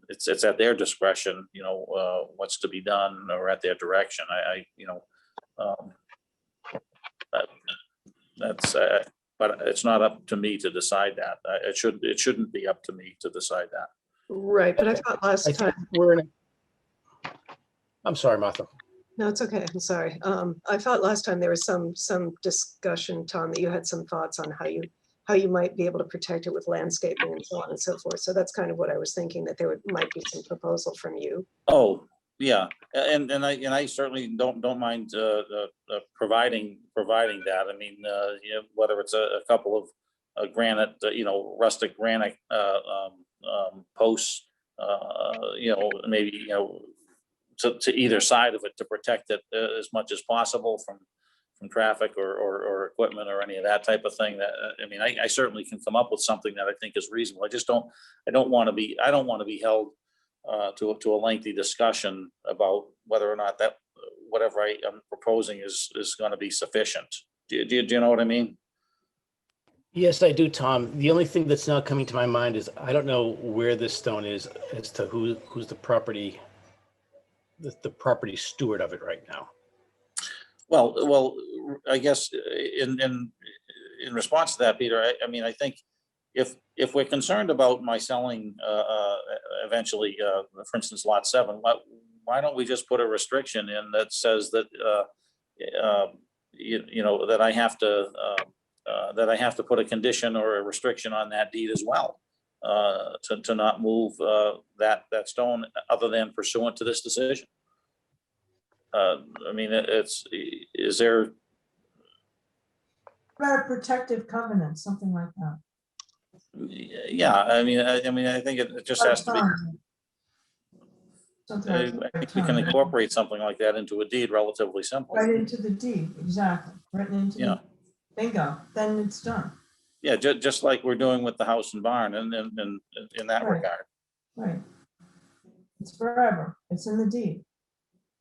it's at their discretion, you know, what's to be done, or at their direction. You know, that's but it's not up to me to decide that. It shouldn't be up to me to decide that. right, but I thought last I time, think we're in I'm sorry, Martha. no, it's okay, I'm sorry. I thought last time there was some discussion, Tom, that you had some thoughts on how you might be able to protect it with landscaping and so on and so forth. So that's kind of what I was thinking, that might be some proposal from you. Oh, yeah, and I certainly don't mind providing that. I mean, you know, whether it's a couple of granite, you know, rustic granite posts, you know, maybe, you know, to either side of it to protect it as much as possible from traffic or equipment or any of that type of thing. That I mean, I certainly can come up with something that I think is reasonable. I don't want to be held to a lengthy discussion about whether or not that whatever I'm proposing is going to be sufficient. Do you know what I mean? Yes, I do, Tom. The only thing that's now coming to my mind is I don't know where this stone is as to who's the property steward of it right now. Well, I guess in response to that, Peter, I mean, I think if we're concerned about my selling eventually, for instance, lot 7, why don't we just put a restriction in that says that you know, that I have to put a condition or a restriction on that deed as well, to not move that stone other than pursuant to this decision. I mean, is there? About a protective covenant, something like that. Yeah, I mean, I think it just has to be. Something I like think we can incorporate something like that into a deed relatively simply. right into the deed, exactly, written into Yeah. the, bingo, then it's done. Yeah, just like we're doing with the house and barn, and in that Right. regard. Right. It's forever, it's in the deed,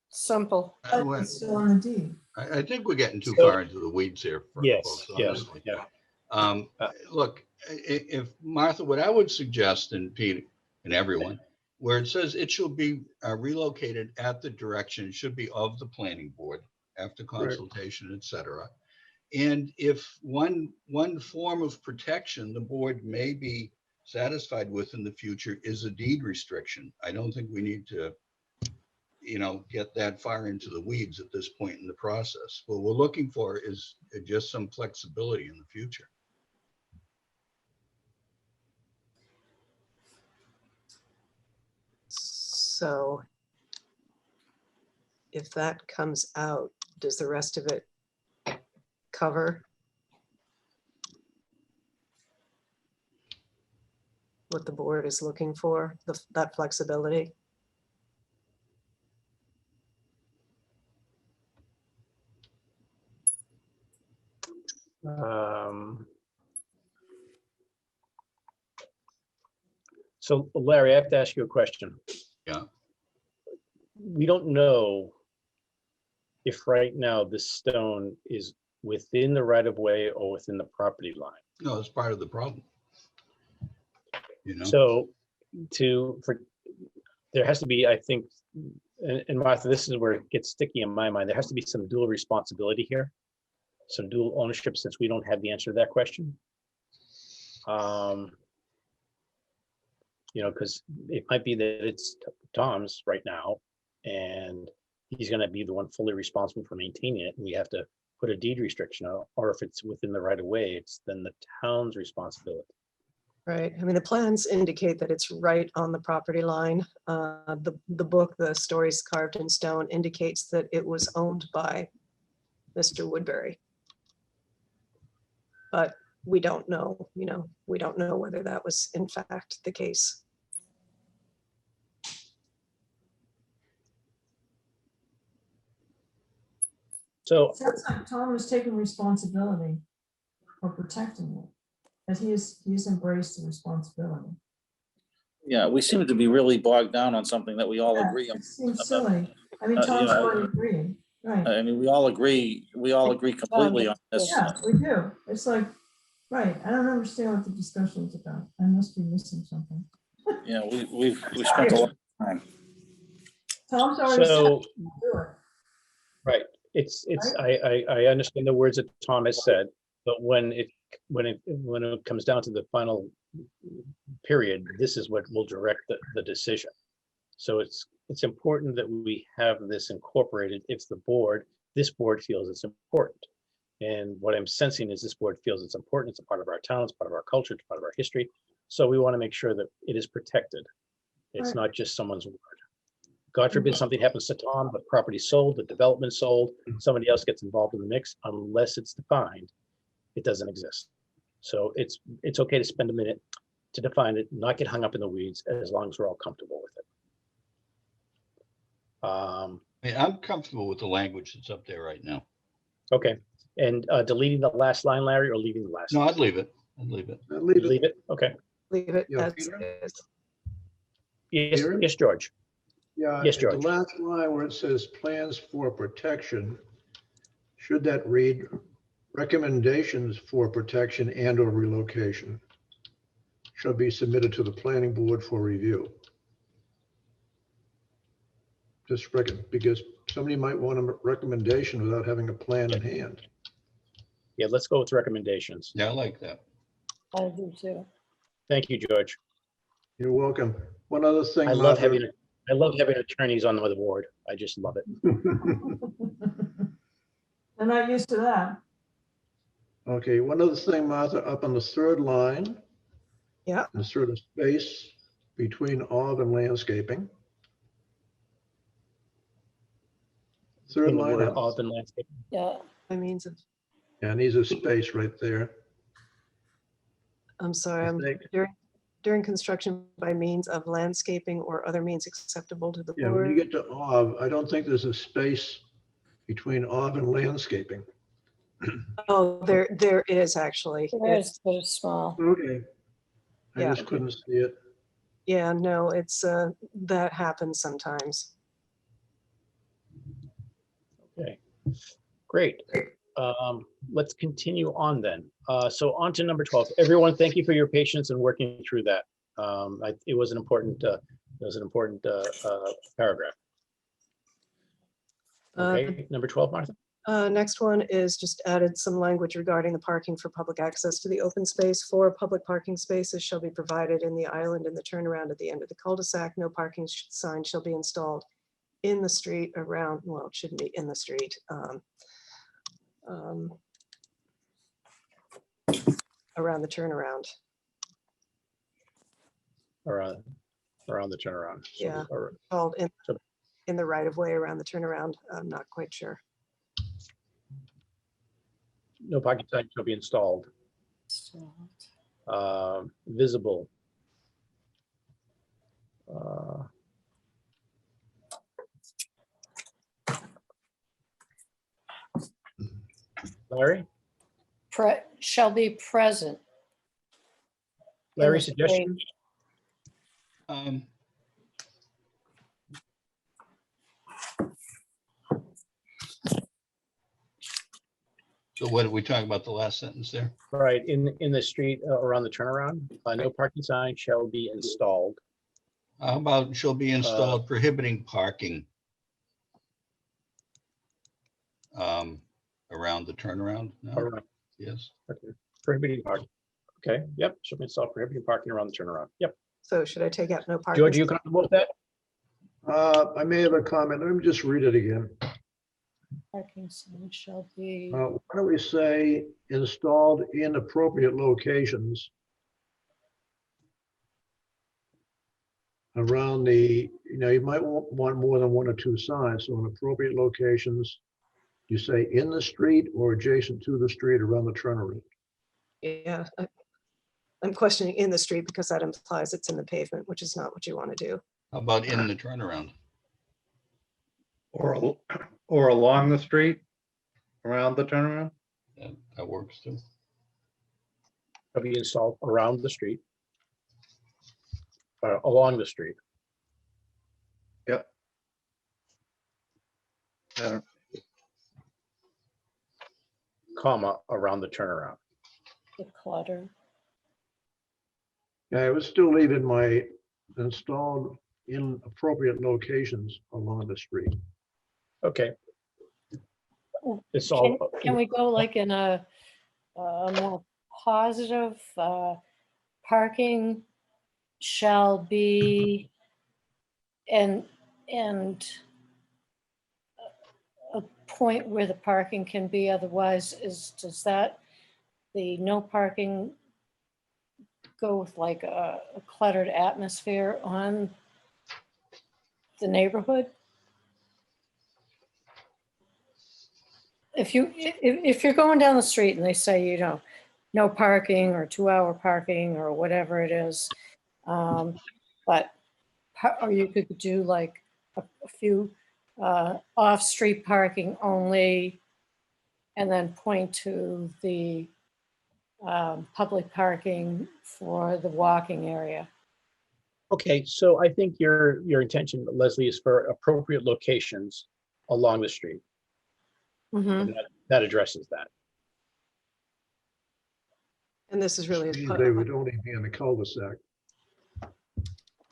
Simple. but it's still in the deed. I think we're getting too So- far into the weeds here, Yes, folks, yeah, honestly. yeah. Look, if Martha, what I would suggest, and Pete and everyone, where it says it shall be relocated at the direction, it should be of the planning board after consultation, et cetera. And if one form of protection the board may be satisfied with in the future is a deed restriction, I don't think we need to, you know, get that far into the weeds at this point in the process. What we're looking for is just some flexibility in the future. So if that comes out, does the rest of it cover what the board is looking for, that flexibility? So Larry, I have to ask you a question. Yeah. We don't know if right now this stone is within the right of way or within the property line. No, it's part of the problem. You know? So there has to be, I think, and Martha, this is where it gets sticky in my mind. There has to be some dual responsibility here, some dual ownership, since we don't have the answer to that question. because it might be that it's Tom's right now, and he's gonna be the one fully responsible for maintaining it, and we have to put a deed restriction on, or if it's within the right of way, it's then the town's responsibility. Right. I mean, the plans indicate that it's right on the property line. The book, The Stories Carved in Stone, indicates that it was owned by Mr. Woodbury. But we don't know, we don't know whether that was in fact the case. So, Sounds like Tom is taking responsibility for protecting it, that he's embraced the responsibility. Yeah, we seem to be really bogged down on something that we all Yeah, agree on. it seems silly. I mean, you Tom's know, already agreed, right? I mean, we all agree completely on this. Yeah, we do. It's like, right, I don't understand what the discussion's about. I must be missing something. Yeah, we spent a lot of time. Tom's already said, so, do it. right, I understand the words that Tom has said, but when it comes down to the final period, this is what will direct the decision. So it's important that we have this incorporated if this board feels it's important. And what I'm sensing is this board feels it's important. It's a part of our town, it's part of our culture, it's part of our history. So we want to make sure that it is protected. It's Right. not just someone's word. God forbid something happens to Tom, the property sold, the development sold, somebody else gets involved in the mix, unless it's defined, it doesn't exist. So it's okay to spend a minute to define it, not get hung up in the weeds, as long as we're all comfortable with it. I mean, I'm comfortable with the language that's up there right now. Okay, and deleting the last line, Larry, or leaving the last? No, line? I'd leave it. I'd leave it. Leave it, okay. Leave it Yeah, as Peter? is. Yes, Peter? yes, George. Yeah, Yes, at the George. last line where it says plans for protection, should that read recommendations for protection and or relocation shall be submitted to the planning board for review? Just because somebody might want a recommendation without having a plan in hand. Yeah, let's go with recommendations. Yeah, I like that. I do too. Thank you, George. You're welcome. One other thing, I love Martha. having attorneys on the board. I just love it. They're not used to that. Okay, one other thing, Martha, up on the third line. Yeah. There's sort of space between of and landscaping. Third In the line word up. of and landscape. Yeah, By means of, Yeah, needs a space right there. I'm sorry, I I'm think. during construction by means of landscaping or other means acceptable to the Yeah, when you board. get to of, I don't think there's a space between of and landscaping. Oh, there is actually. it's so small. Okay. I Yeah. just couldn't see it. Yeah, no, it's, that happens sometimes. Okay, great. Let's continue on then. So on to number 12. Everyone, thank you for your patience and working through that. It was an important paragraph. Okay, number 12, Martha. Next one is just added some language regarding the parking for public access to the open space. 4 public parking spaces shall be provided in the island and the turnaround at the end of the cul-de-sac. No parking sign shall be installed in the street around, well, it shouldn't be in the street. Around the turnaround. Around the turnaround. So, Yeah. or- Called So- in the right of way around the turnaround. I'm not quite sure. No parking sign shall be installed. Visible. Larry? Shall be present. in the Larry, suggestion? street. So what are we talking about the last sentence there? Right, in the street around the turnaround, no parking sign shall be installed. How about shall be installed prohibiting parking around the turnaround? No? Around- Yes. Okay. Prohibiting parking. Okay, yep, shall be installed prohibiting parking around the turnaround. Yep, So should I take out no parking? George, are you comfortable with that? I may have a comment. Let me just read it again. Parking sign shall be, Why don't we say installed in appropriate locations around the, you might want more than one or two signs. So in appropriate locations, you say in the street or adjacent to the street around the turnaround. Yeah, I'm questioning in the street because that implies it's in the pavement, which is not what you want to do. How about in the turnaround? Or along the street, around the turnaround? That works too. Have you installed around the street? Along the street? Yep. Yeah. Comma, around the turnaround. the clutter. Yeah, I would still leave in my installed in appropriate locations along the street. Okay. It's Can, all, can we go like in a more positive, parking shall be and a point where the parking can be, otherwise does that, the no parking go with like a cluttered atmosphere on the neighborhood? If you're going down the street and they say, no parking or 2-hour parking or whatever it is, but or you could do like a few off-street parking only, and then point to the public parking for the walking area. okay, so I think your intention, Leslie, is for appropriate locations along the street. Mhm. And that addresses that. And this is really, They would only be in the cul-de-sac.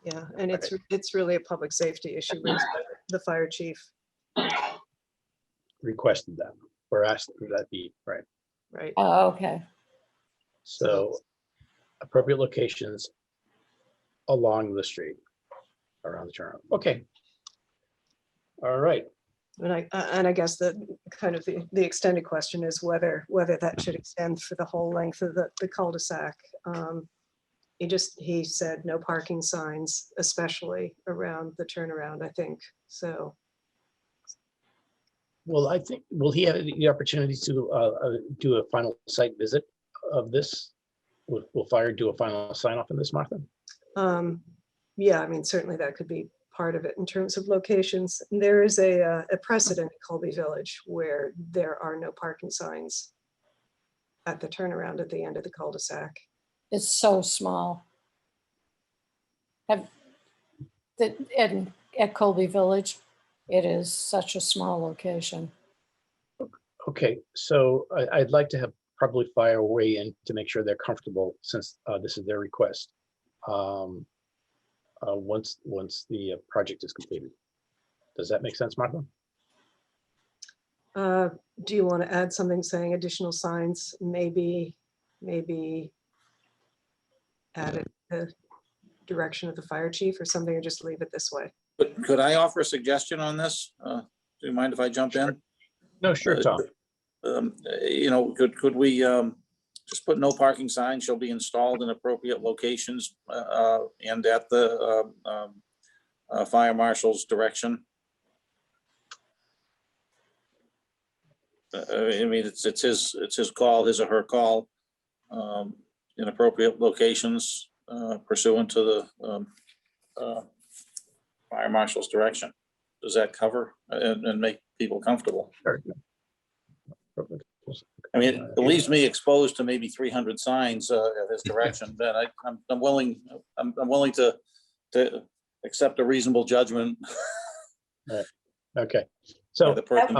yeah, and it's really a public safety issue raised by the fire chief, Requested that or asked for that be, right? right? Oh, okay. So appropriate locations along the street, around the turnaround. Okay. All right. And I guess the kind of the extended question is whether that should extend for the whole length of the cul-de-sac. He said no parking signs, especially around the turnaround, I think. So, Well, I think, will he have the opportunity to do a final site visit of this? Will fire do a final sign off on this, Martha? yeah, I mean, certainly that could be part of it in terms of locations. There is a precedent in Colby Village where there are no parking signs at the turnaround at the end of the cul-de-sac. It's so small. At Colby Village, it is such a small location. Okay, so I'd like to have probably fire weigh in to make sure they're comfortable since this is their request. Once the project is completed. Does that make sense, Martha? Do you want to add something saying additional signs, maybe added the direction of the fire chief or something, or just leave it this way? But could I offer a suggestion on this? Do you mind if I jump in? No, sure, Tom. Could we just put no parking signs shall be installed in appropriate locations and at the fire marshal's direction? I mean, it's his call, his or her call, in appropriate locations pursuant to the fire marshal's direction. Does that cover and make people comfortable? Sure. I mean, it leaves me exposed to maybe 300 signs at his direction. Then I'm willing to accept a reasonable judgment. Okay, by so the person.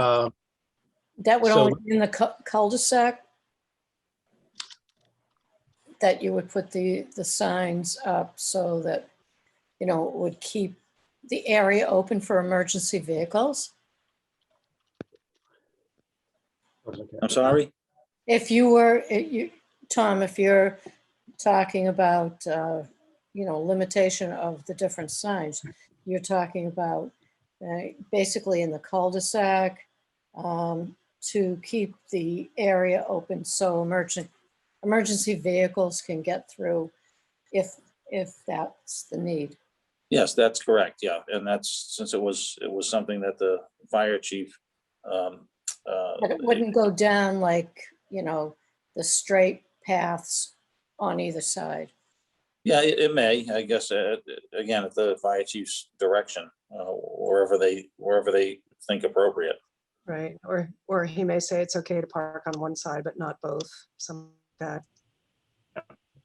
That would So- only be in the cul-de-sac that you would put the signs up so that, it would keep the area open for emergency vehicles. I'm sorry. If you were, Tom, if you're talking about limitation of the different signs. You're talking about basically in the cul-de-sac to keep the area open so emergency vehicles can get through if that's the need. Yes, that's correct. Yeah, and that's since it was something that the fire chief. But it wouldn't go down like, the straight paths on either side. Yeah, it may. I guess again at the fire chief's direction, wherever they think appropriate. Right, or he may say it's okay to park on one side, but not both, something like that.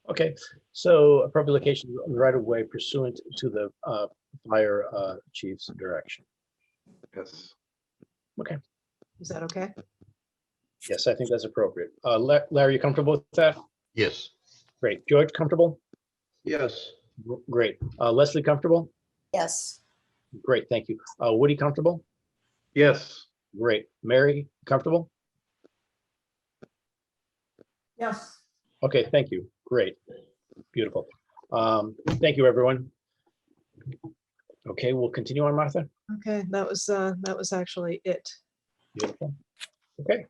Okay, so appropriate location right of way pursuant to the fire chief's direction. Yes. Okay, Is that okay? yes, I think that's appropriate. Larry, you comfortable with that? Yes. Great. George, comfortable? Yes, Great. Leslie, comfortable? Yes. Great, thank you. Woody, comfortable? Yes. Great. Mary, comfortable? Yes. Okay, thank you. Great. Beautiful. Thank you, everyone. Okay, we'll continue on, Martha. Okay, that was actually it. Beautiful. Okay.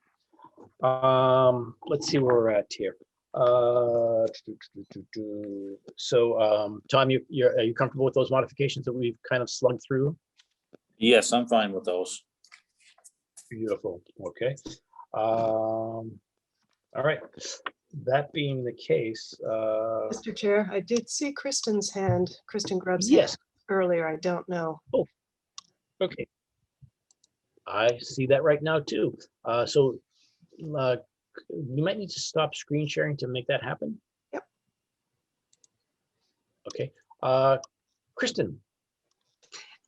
Let's see where we're at here. So, Tom, are you comfortable with those modifications that we've kind of slugged through? Yes, I'm fine with those. Beautiful. Okay. All right. That being the case, Mr. Chair, I did see Kristen's hand, Kristen Grubb's yes. hand earlier. I don't know. Okay. I see that right now too. So we might need to stop screen sharing to make that happen. Yep. Okay. Kristen.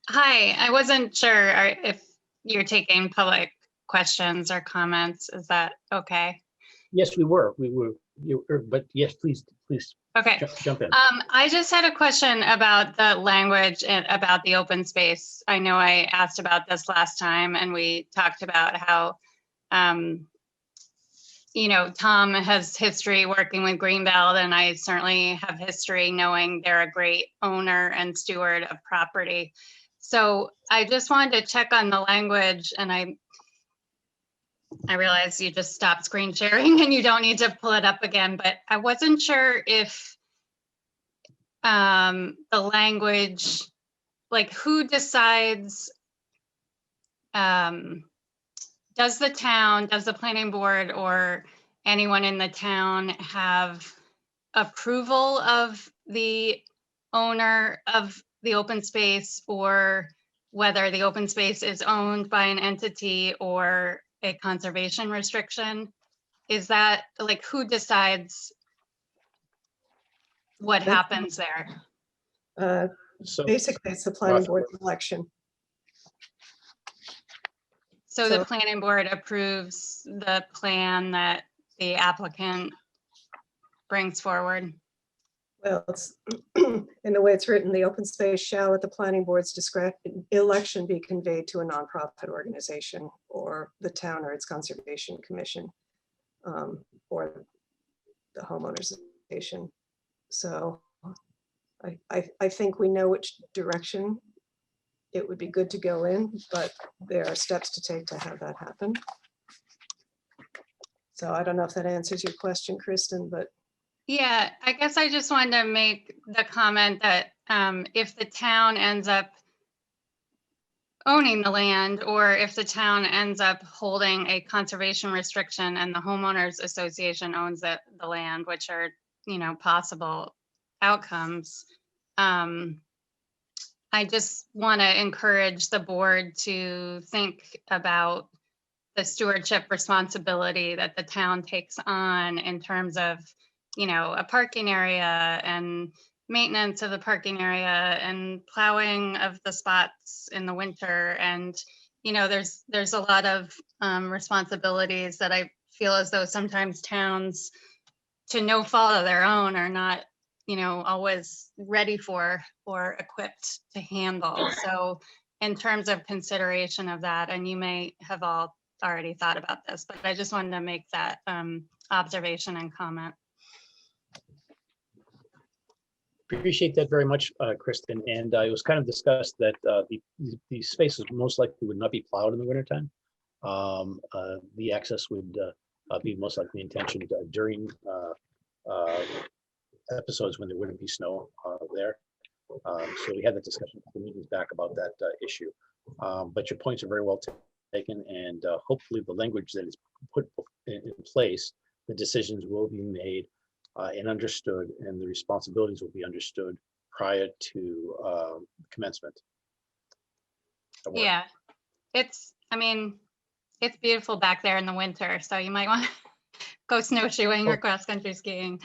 Hi, I wasn't sure if you're taking public questions or comments. Is that okay? Yes, we were. But yes, please Okay. jump in. I just had a question about the language and about the open space. I know I asked about this last time and we talked about how, Tom has history working with Greenbelt, and I certainly have history knowing they're a great owner and steward of property. So I just wanted to check on the language, and I realize you just stopped screen sharing and you don't need to pull it up again, but I wasn't sure if the language, like who decides, does the planning board or anyone in the town have approval of the owner of the open space, or whether the open space is owned by an entity or a conservation restriction? Is that like, who decides what happens there? So Basically, it's the planning Martha, board election. So the planning board approves the plan that the applicant brings forward? Well, it's in the way it's written, the open space shall at the planning board's election be conveyed to a nonprofit organization or the town or its conservation commission, or the homeowners association. So I think we know which direction it would be good to go in, but there are steps to take to have that happen. So I don't know if that answers your question, Kristen, but. Yeah, I guess I just wanted to make the comment that if the town ends up owning the land, or if the town ends up holding a conservation restriction and the homeowners association owns the land, which are, possible outcomes, I just want to encourage the board to think about the stewardship responsibility that the town takes on in terms of, a parking area and maintenance of the parking area and plowing of the spots in the winter. And, there's a lot of responsibilities that I feel as though sometimes towns, to no fault of their own, are not, always ready for or equipped to handle. So in terms of consideration of that, and you may have all already thought about this, but I just wanted to make that observation and comment. Appreciate that very much, Kristen. And it was kind of discussed that the spaces most likely would not be plowed in the wintertime. The access would be most likely intentioned during episodes when there wouldn't be snow there. So we had that discussion a couple meetings back about that issue. But your points are very well taken, and hopefully the language that is put in place, the decisions will be made and understood, and the responsibilities will be understood prior to commencement. Yeah, I mean, it's beautiful back there in the winter, so you might want to go snowshoeing or cross-country skiing.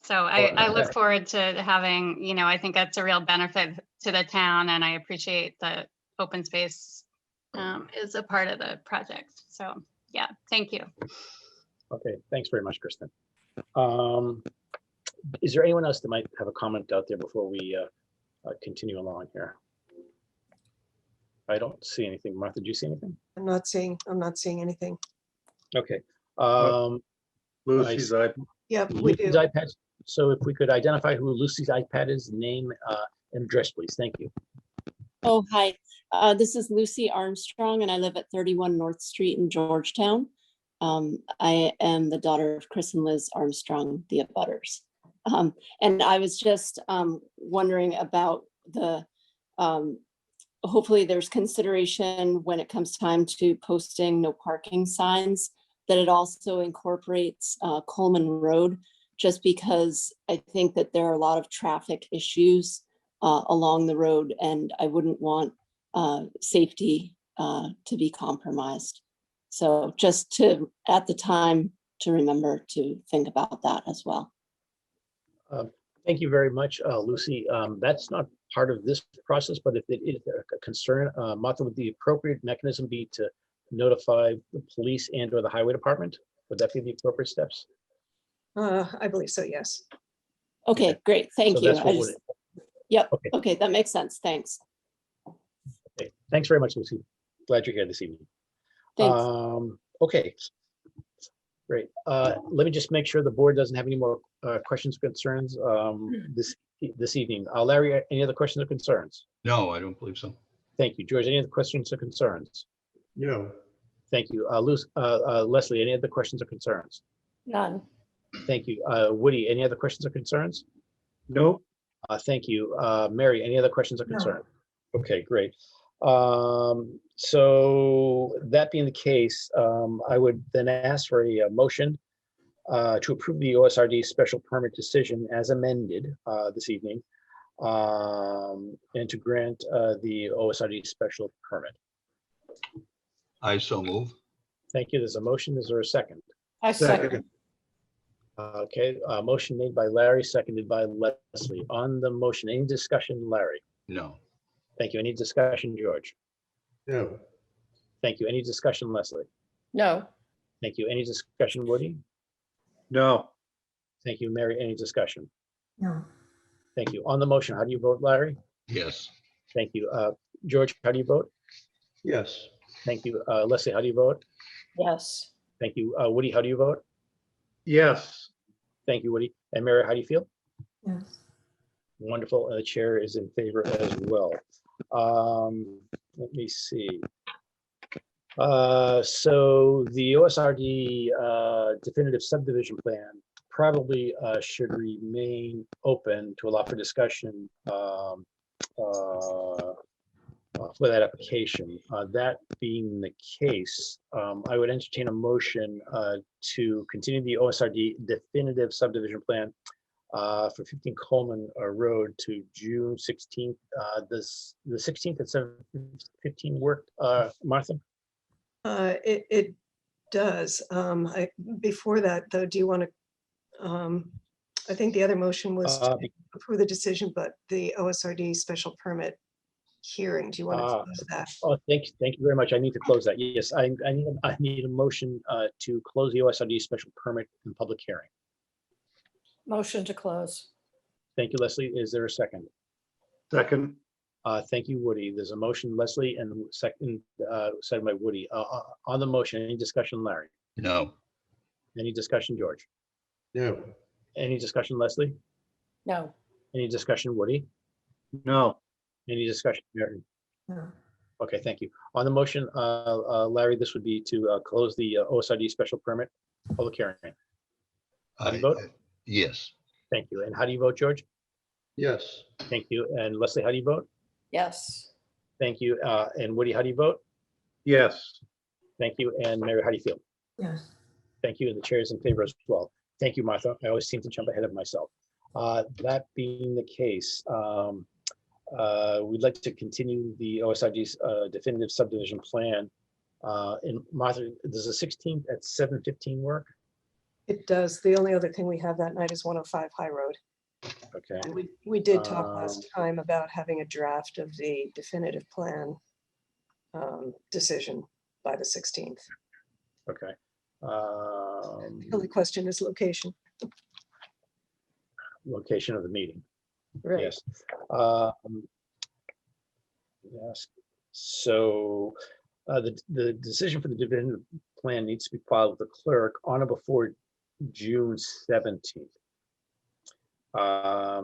So I look forward to having, I think that's a real benefit to the town, and I appreciate that open space is a part of the project. So yeah, thank you. Okay, thanks very much, Kristen. Is there anyone else that might have a comment out there before we continue along here? I don't see anything. Martha, do you see anything? I'm not seeing anything. Okay. Lucy's iPad. Yep, we Lucy's do. iPad. So if we could identify who Lucy's iPad is, name and address, please. Thank you. Oh, hi. This is Lucy Armstrong, and I live at 31 North Street in Georgetown. I am the daughter of Chris and Liz Armstrong, the abutters. And I was just wondering about the, hopefully there's consideration when it comes time to posting no parking signs, that it also incorporates Coleman Road, just because I think that there are a lot of traffic issues along the road, and I wouldn't want safety to be compromised. So just to, at the time, to remember to think about that as well. Thank you very much, Lucy. That's not part of this process, but if it is a concern, Martha, would the appropriate mechanism be to notify the police and or the highway department? Would that be the appropriate steps? I believe so, yes. Okay, great. Thank So you. that's what would- Yep. Okay. Okay, that makes sense. Thanks. Okay. Thanks very much, Lucy. Glad you're here this evening. Thanks. Okay. Great. Let me just make sure the board doesn't have any more questions or concerns this evening. Larry, any other questions or concerns? No, I don't believe so. Thank you. George, any other questions or concerns? No. Thank you. Leslie, any other questions or concerns? None. Thank you. Woody, any other questions or concerns? Nope. Thank you. Mary, any other questions or No. concerns? Okay, great. So that being the case, I would then ask for a motion to approve the OSRD special permit decision as amended this evening, and to grant the OSRD special permit. I so move. Thank you. There's a motion. Is there a second? I second. Okay, motion made by Larry, seconded by Leslie. On the motion, any discussion, Larry? No. Thank you. Any discussion, George? No. Thank you. Any discussion, Leslie? No. Thank you. Any discussion, Woody? No. Thank you, Mary. Any discussion? No. Thank you. On the motion, how do you vote, Larry? Yes. Thank you. George, how do you vote? Yes. Thank you. Leslie, how do you vote? Yes. Thank you. Woody, how do you vote? Yes. Thank you, Woody. And Mary, how do you feel? Yes. Wonderful. The chair is in favor as well. Let me see. So the OSRD definitive subdivision plan probably should remain open to allow for discussion for that application. That being the case, I would entertain a motion to continue the OSRD definitive subdivision plan for 15 Coleman Road to June 16th. The 16th at 7:15 work, Martha? It does. Before that, though, do you want to, I think the other motion was to approve the decision, but the OSRD special permit hearing, do you want to close that? Oh, thank you very much. I need to close that. Yes, I need a motion to close the OSRD special permit in public hearing. Motion to close. Thank you, Leslie. Is there a second? Second. Thank you, Woody. There's a motion, Leslie, and second by Woody. On the motion, any discussion, Larry? No. Any discussion, George? No. Any discussion, Leslie? No. Any discussion, Woody? No, Any discussion, Mary? No. Okay, thank you. On the motion, Larry, this would be to close the OSRD special permit public hearing. How do you vote? Yes. Thank you. And how do you vote, George? Yes. Thank you. And Leslie, how do you vote? Yes. Thank you. And Woody, how do you vote? yes, Thank you. And Mary, how do you feel? Yes. Thank you. And the chair is in favor as well. Thank you, Martha. I always seem to jump ahead of myself. That being the case, we'd like to continue the OSRD's definitive subdivision plan. And Martha, does the 16th at 7:15 work? It does. The only other thing we have that night is 105 High Road. Okay. And we did talk last time about having a draft of the definitive plan decision by the 16th. Okay. The only question is location. Location of the meeting. Right. Yes. Yes. So the decision for the definitive plan needs to be filed with the clerk on or before June 17th.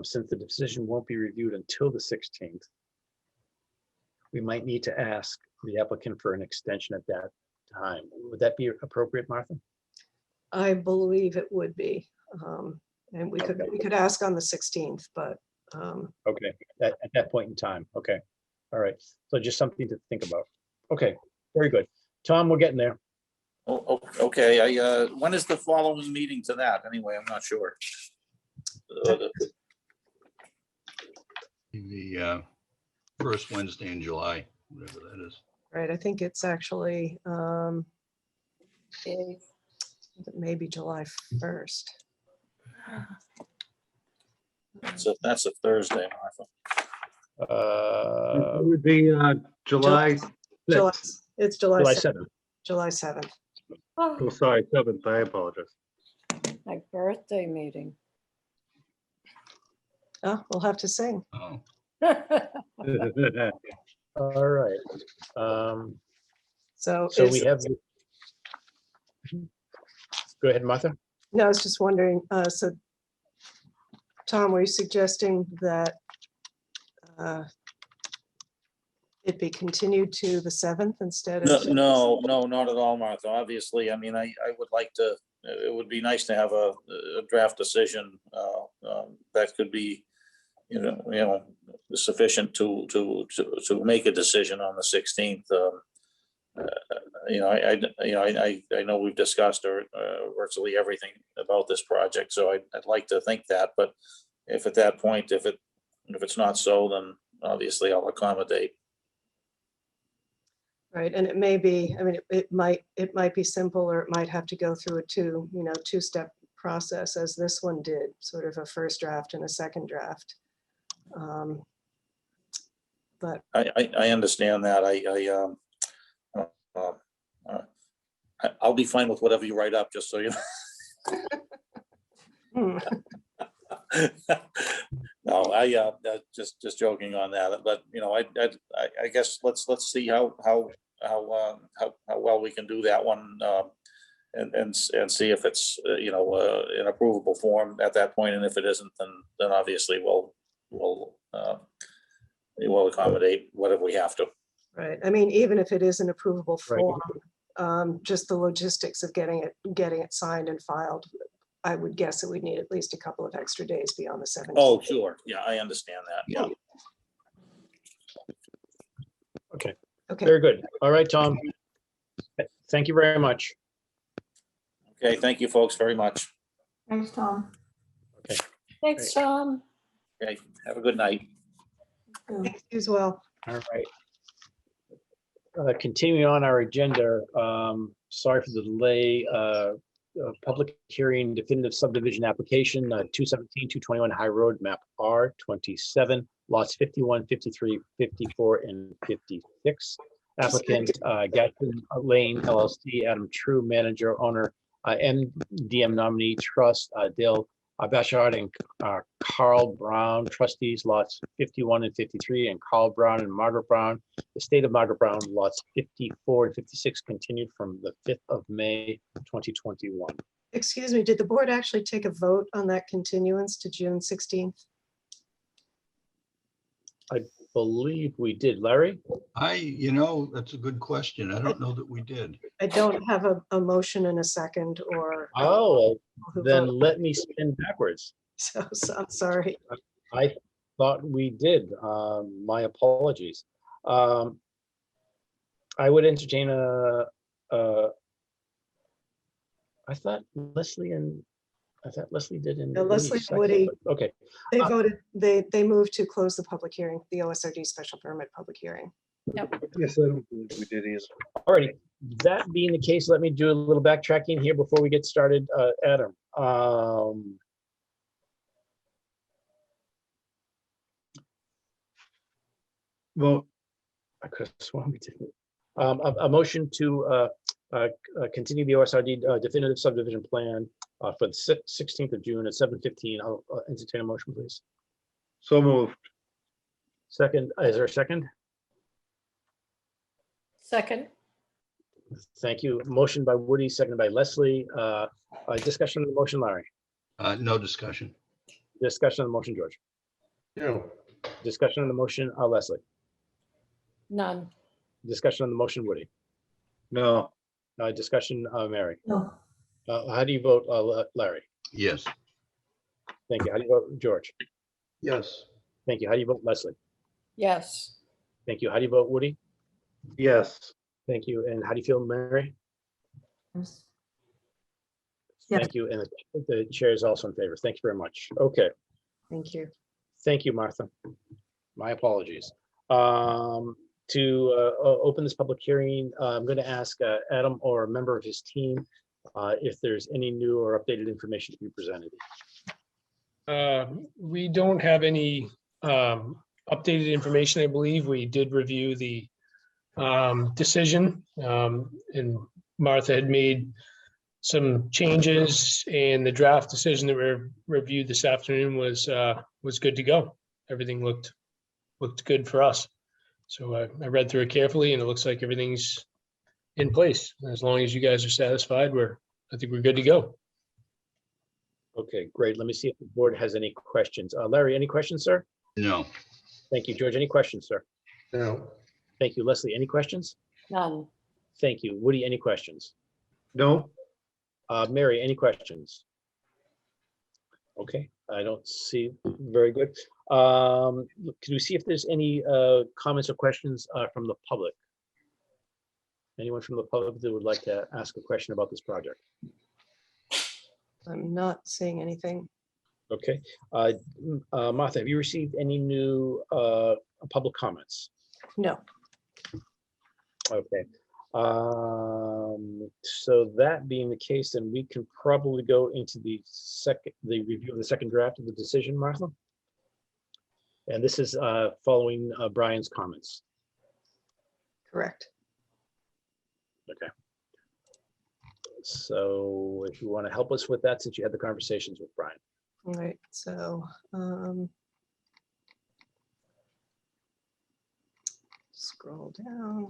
Since the decision won't be reviewed until the 16th, we might need to ask the applicant for an extension at that time. Would that be appropriate, Martha? I believe it would be. And we Okay. could ask on the 16th, but Okay, at that point in time. Okay. All right. So just something to think about. Okay, very good. Tom, we're getting there. Oh, okay, when is the following meeting to that? Anyway, I'm not sure. The first Wednesday in July, whatever that is. right, I think it's actually maybe July 1st. That's a Thursday, Martha. it would be July July, 6th. it's July July 7th. 7th. July 7th. Oh, sorry, 7th, I apologize. My birthday meeting. Oh, we'll have to sing. Oh, All right. So So is, we have. Go ahead, Martha. no, I was just wondering, so Tom, were you suggesting that it be continued to the 7th instead of? No, not at all, Martha. Obviously, I mean, I would like to, it would be nice to have a draft decision that could be, sufficient to make a decision on the 16th. I know we've discussed virtually everything about this project, so I'd like to think that, but if at that point, if it's not so, then obviously I'll accommodate. Right, and it may be, I mean, it might be simple, or it might have to go through a two-step process, as this one did, sort of a first draft and a second draft. But I understand that. I'll be fine with whatever you write up, just so you know. No, just joking on that, but I guess let's see how well we can do that one, and see if it's in approvable form at that point, and if it isn't, then obviously we'll accommodate whatever we have to. right, I mean, even if it is an approvable Right. form, just the logistics of getting it signed and filed, I would guess it would need at least a couple of extra days beyond the 17th. Oh, sure. Yeah, I understand that. Yeah. Okay, Okay, very good. All right, Tom. Thank you very much. Okay, thank you, folks, very much. Thanks, Tom. Thanks, Tom. Okay, have a good night. thanks you as well. All right. Continuing on our agenda, sorry for the delay. Public hearing definitive subdivision application, 217, 221 High Road, map R27, lots 51, 53, 54, and 56. Applicant Gatton Lane LLC, Adam True, manager, owner, MDM nominee trust, Dale Bashard and Carl Brown, trustees, lots 51 and 53, and Carl Brown and Margaret Brown. The state of Margaret Brown, lots 54 and 56, continued from the 5th of May, 2021. Excuse me, did the board actually take a vote on that continuance to June 16th? believe we did. Larry? That's a good question. I don't know that we did. I don't have a motion and a second or. Oh, who then voted. let me spin backwards. So I'm sorry. I thought we did. My apologies. I would entertain I thought Leslie did. No, Leslie and Woody. Okay. They voted, they moved to close the public hearing, the OSRD special permit public hearing. Yes, I don't believe we did either. Alrighty. That being the case, let me do a little backtracking here before we get started. Adam. Well, I could have sworn we didn't. A motion to continue the OSRD definitive subdivision plan for the 16th of June at 7:15. I'll entertain a motion, please. so moved. Second, is there a second? Second, Thank you. Motion by Woody, seconded by Leslie. Discussion on the motion, Larry. No discussion. Discussion on the motion, George. Yeah, Discussion on the motion, Leslie. none. Discussion on the motion, Woody. No, Discussion, Mary. No, How do you vote, Larry? Yes. Thank you. How do you vote, George? yes, Thank you. How do you vote, Leslie? Yes, Thank you. How do you vote, Woody? yes, Thank you. And how do you feel, Mary? yes. Yes. Thank you. And the chair is also in favor. Thank you very much. Okay. Thank you. Thank you, Martha. My apologies. To open this public hearing, I'm going to ask Adam or a member of his team if there's any new or updated information to be presented. We don't have any updated information. I believe we did review the decision, and Martha had made some changes, and the draft decision that we reviewed this afternoon was good to go. Everything looked good for us. So I read through it carefully, and it looks like everything's in place. As long as you guys are satisfied, I think we're good to go. Okay, great. Let me see if the board has any questions. Larry, any questions, sir? No. Thank you. George, any questions, sir? no, Thank you. Leslie, any questions? none. Thank you. Woody, any questions? no, Mary, any questions? Okay, I don't see. Very good. Can we see if there's any comments or questions from the public? Anyone from the public that would like to ask a question about this project? I'm not seeing anything. Okay. Martha, have you received any new public comments? No. Okay. So that being the case, then we can probably go into the review of the second draft of the decision, Martha. And this is following Bryan's comments. Correct. Okay. So if you want to help us with that, since you had the conversations with Bryan. All right. So scroll down.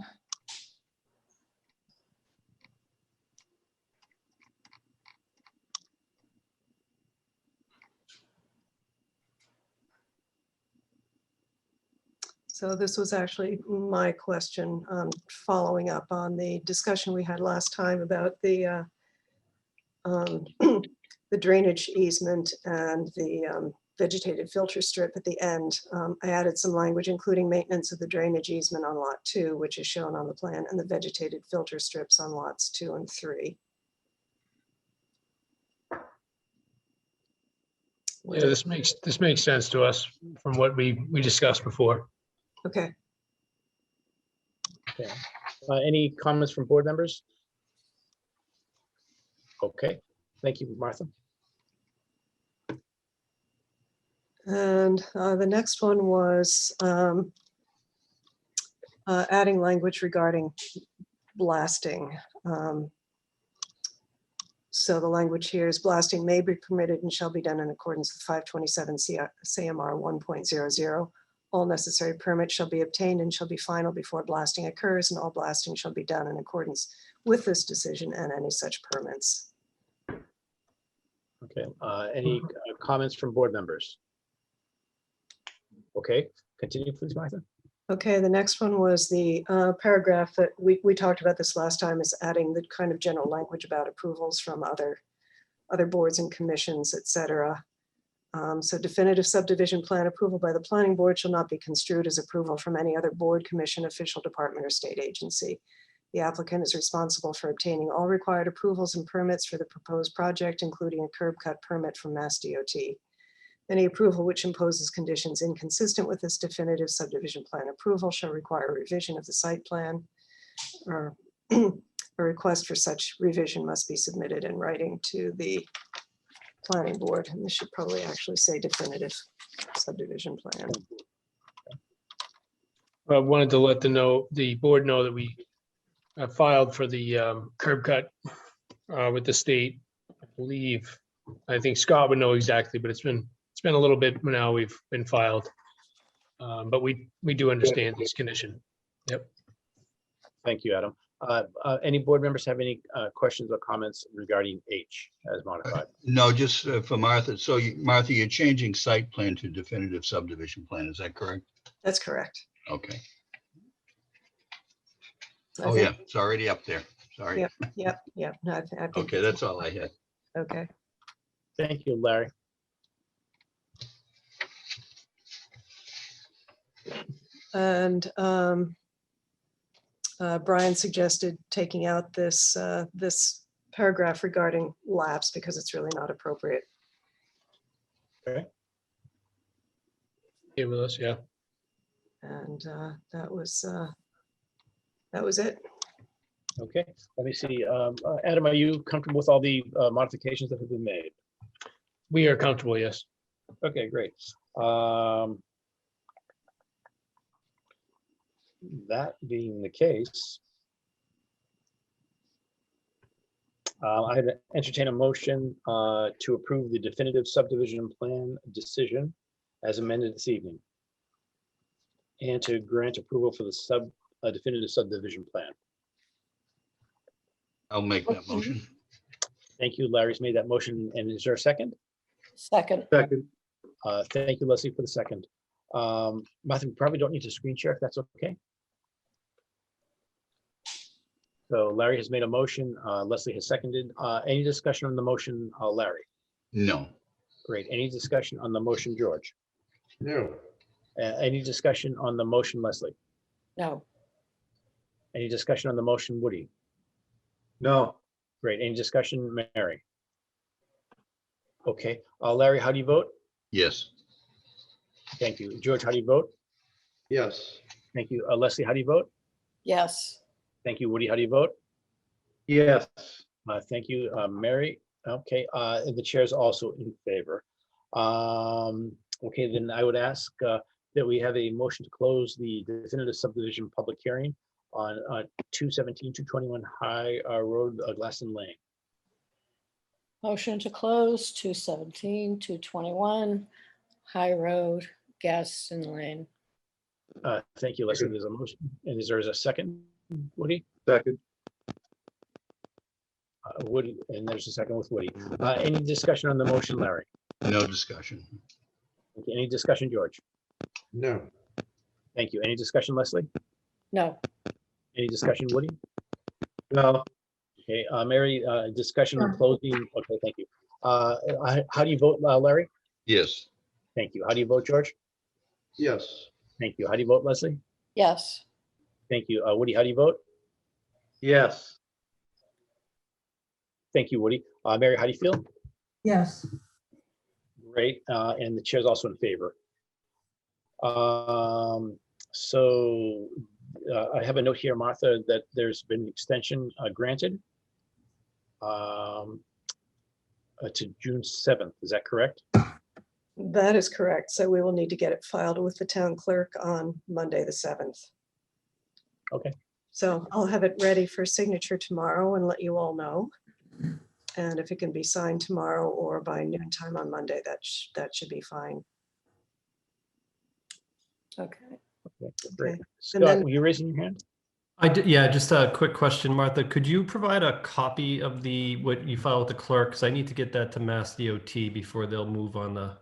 So this was actually my question, following up on the discussion we had last time about the the drainage easement and the vegetated filter strip at the end. I added some language, including maintenance of the drainage easement on lot 2, which is shown on the plan, and the vegetated filter strips on lots 2 and 3. Yeah, this makes sense to us from what we discussed before. Okay. Okay. Any comments from board members? Okay, thank you, Martha. And the next one was adding language regarding blasting. So the language here is blasting may be permitted and shall be done in accordance with 527 CMR 1.00. All necessary permits shall be obtained and shall be final before blasting occurs, and all blasting shall be done in accordance with this decision and any such permits. Okay, any comments from board members? Okay, Continue, please, Martha. Okay, the next one was the paragraph that we talked about this last time, is adding the kind of general language about approvals from other boards and commissions, et cetera. So definitive subdivision plan approval by the planning board shall not be construed as approval from any other board, commission, official department, or state agency. The applicant is responsible for obtaining all required approvals and permits for the proposed project, including a curb cut permit from Mass DOT. Any approval which imposes conditions inconsistent with this definitive subdivision plan approval shall require a revision of the site plan, or a request for such revision must be submitted in writing to the planning board. And this should probably actually say definitive subdivision plan. I wanted to let the board know that we filed for the curb cut with the state. I believe, I think Scott would know exactly, but it's been a little bit now we've been filed. But we do understand this condition. Yep. Thank you, Adam. Any board members have any questions or comments regarding H as modified? No, just for Martha. So Martha, you're changing site plan to definitive subdivision plan. Is that correct? That's correct. Okay. I Oh, think- yeah, it's already up there. Sorry. Yep. No, I think Okay, that's all I had. okay. Thank you, Larry. And Bryan suggested taking out this this paragraph regarding lapse because it's really not appropriate. Okay. Okay with us, yeah. And that was it. Okay, let me see. Adam, are you comfortable with all the modifications that have been made? We are comfortable, yes. Okay, great. That being the case, I entertain a motion to approve the definitive subdivision plan decision as amended this evening, and to grant approval for the definitive subdivision plan. I'll make that motion. Thank you. Larry's made that motion. And is there a second? Second. Second. Thank you, Leslie, for the second. Martha, we probably don't need to screen share if that's okay. So Larry has made a motion. Leslie has seconded. Any discussion on the motion, Larry? No. Great. Any discussion on the motion, George? No. Any discussion on the motion, Leslie? No. Any discussion on the motion, Woody? No. Great. Any discussion, Mary? Okay. Larry, how do you vote? Yes. Thank you. George, how do you vote? Yes. Thank you. Leslie, how do you vote? Yes. Thank you. Woody, how do you vote? Yes. Thank you, Mary. Okay, and the chair is also in favor. Okay, then I would ask that we have a motion to close the definitive subdivision public hearing on 217-221 High Road, Glasson Lane. Motion to close 217-221 High Road, Gaston Lane. Thank you, Leslie. There's a motion. And is there a second, Woody? Second. Woody, and there's a second with Woody. Any discussion on the motion, Larry? No discussion. Okay, any discussion, George? No. Thank you. Any discussion, Leslie? No. Any discussion, Woody? No. Okay, Mary, discussion on closing. Okay, thank you. How do you vote, Larry? Yes. Thank you. How do you vote, George? Yes. Thank you. How do you vote, Leslie? Yes. Thank you. Woody, how do you vote? Yes. Thank you, Woody. Mary, how do you feel? Yes. Great. And the chair's also in favor. So I have a note here, Martha, that there's been an extension granted to June 7th. Is that correct? That is correct. So we will need to get it filed with the town clerk on Monday, the 7th. Okay. So I'll have it ready for signature tomorrow and let you all know. And if it can be signed tomorrow or by noontime on Monday, that should be fine. Okay. Great. And Scott, then- were you raising your hand? I did, yeah, just a quick question, Martha. Could you provide a copy of what you filed with the clerk? Because I need to get that to Mass DOT before they'll move on the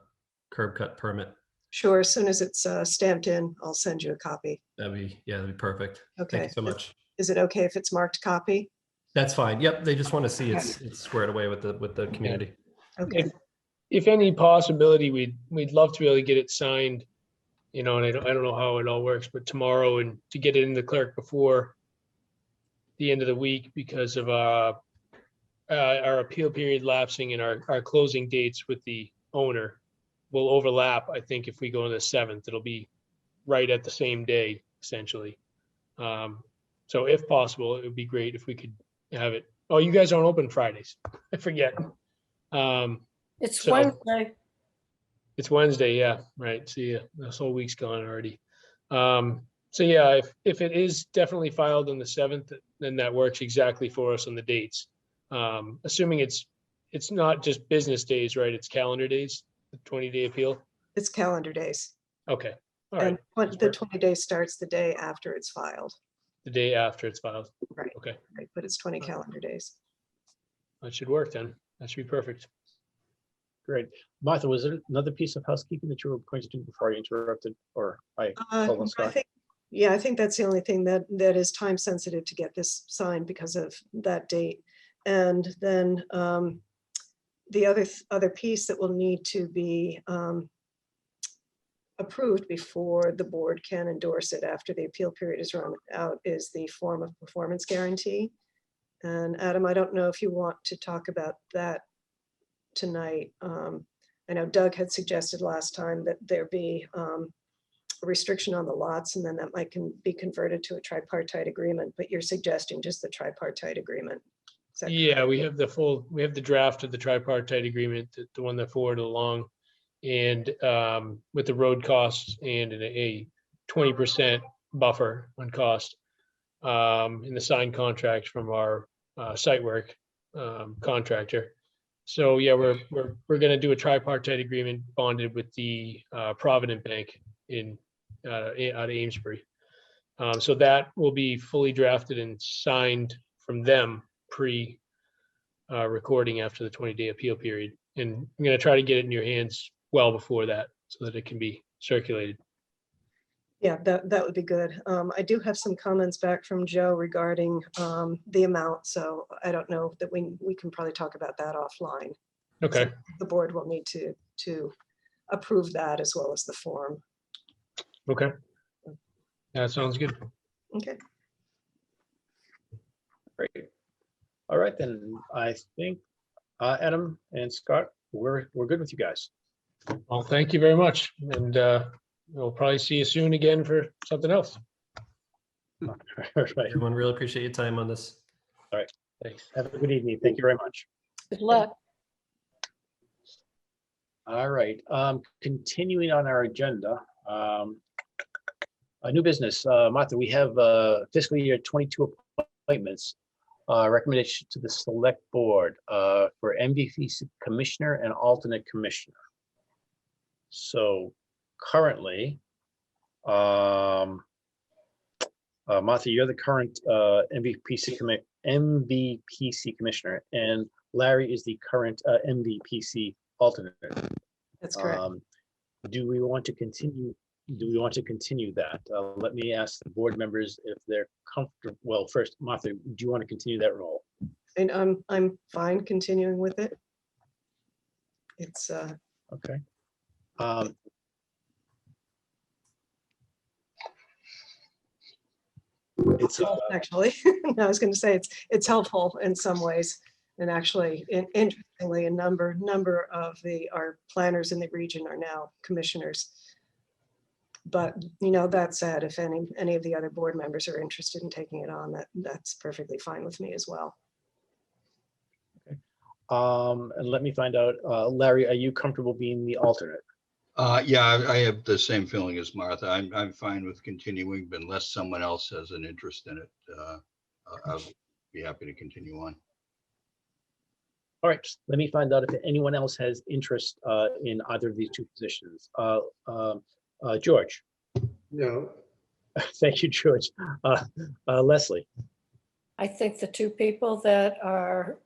curb cut permit. Sure, as soon as it's stamped in, I'll send you a copy. that'd be perfect. Thank Okay. you so much. Is it okay if it's marked copy? That's fine. Yep, they just want to see it's squared away with the community. Okay. If any possibility, we'd love to be able to get it signed, you know, and I don't know how it all works, but tomorrow, and to get it in the clerk before the end of the week because of our appeal period lapsing and our closing dates with the owner will overlap. I think if we go on the 7th, it'll be right at the same day, essentially. So if possible, it would be great if we could have it. Oh, you guys aren't open Fridays. I forget. It's So- Wednesday. It's Wednesday, yeah, right. See, this whole week's gone already. So yeah, if it is definitely filed on the 7th, then that works exactly for us on the dates. Assuming it's not just business days, right? It's calendar days, the 20-day appeal. It's calendar days. Okay, all right. And the 20 days starts the day after it's filed. The day after it's filed. Right. Okay, Right, but it's 20 calendar days. that should work then. That should be perfect. Great. Martha, was there another piece of housekeeping that you were going to do before I interrupted, or I called on I Scott? think that's the only thing that is time sensitive to get this signed because of that date. And then the other piece that will need to be approved before the board can endorse it after the appeal period is run out is the form of performance guarantee. And Adam, I don't know if you want to talk about that tonight. I know Doug had suggested last time that there be a restriction on the lots, and then that might be converted to a tripartite agreement, but you're suggesting just the tripartite agreement. Is that Yeah, we have the draft of the tripartite agreement, the one that forwarded along. And with the road costs and a 20% buffer on cost in the signed contract from our site work contractor. So yeah, we're going to do a tripartite agreement bonded with the Provident Bank out of Amesbury. So that will be fully drafted and signed from them recording after the 20-day appeal period. And I'm going to try to get it in your hands well before that so that it can be circulated. Yeah, that would be good. I do have some comments back from Joe regarding the amount, so I don't know that we can probably talk about that offline. Okay. So the board will need to approve that as well as the form. Okay. That sounds good. Okay. Great. All right, then I think Adam and Scott, we're good with you guys. Well, thank you very much. And we'll probably see you soon again for something else. All right. Everyone, really appreciate your time on this. All right. Thanks. Have a good evening. Thank you very much. Good luck. All right. Continuing on our agenda, a new business. Martha, we have fiscal year 22 appointments. Recommendation to the select board for MVPC commissioner and alternate commissioner. So currently, Martha, you're the current MVPC commissioner, and Larry is the current MVPC alternate. That's correct. Do we want to continue? Do we want to continue that? Let me ask the board members if they're comfortable. Well, first, Martha, do you want to continue that role? And I'm fine continuing with it. It's Okay. It's actually, I was going to say it's helpful in some ways, and actually, interestingly, a number of our planners in the region are now commissioners. But that said, if any of the other board members are interested in taking it on, that's perfectly fine with me as well. okay. And let me find out, Larry, are you comfortable being the alternate? Yeah, I have the same feeling as Martha. I'm fine with continuing, but unless someone else has an interest in it, I'll be happy to continue on. All right, let me find out if anyone else has interest in either of these two positions. George. No. Thank you, George. Leslie. I think the two people that are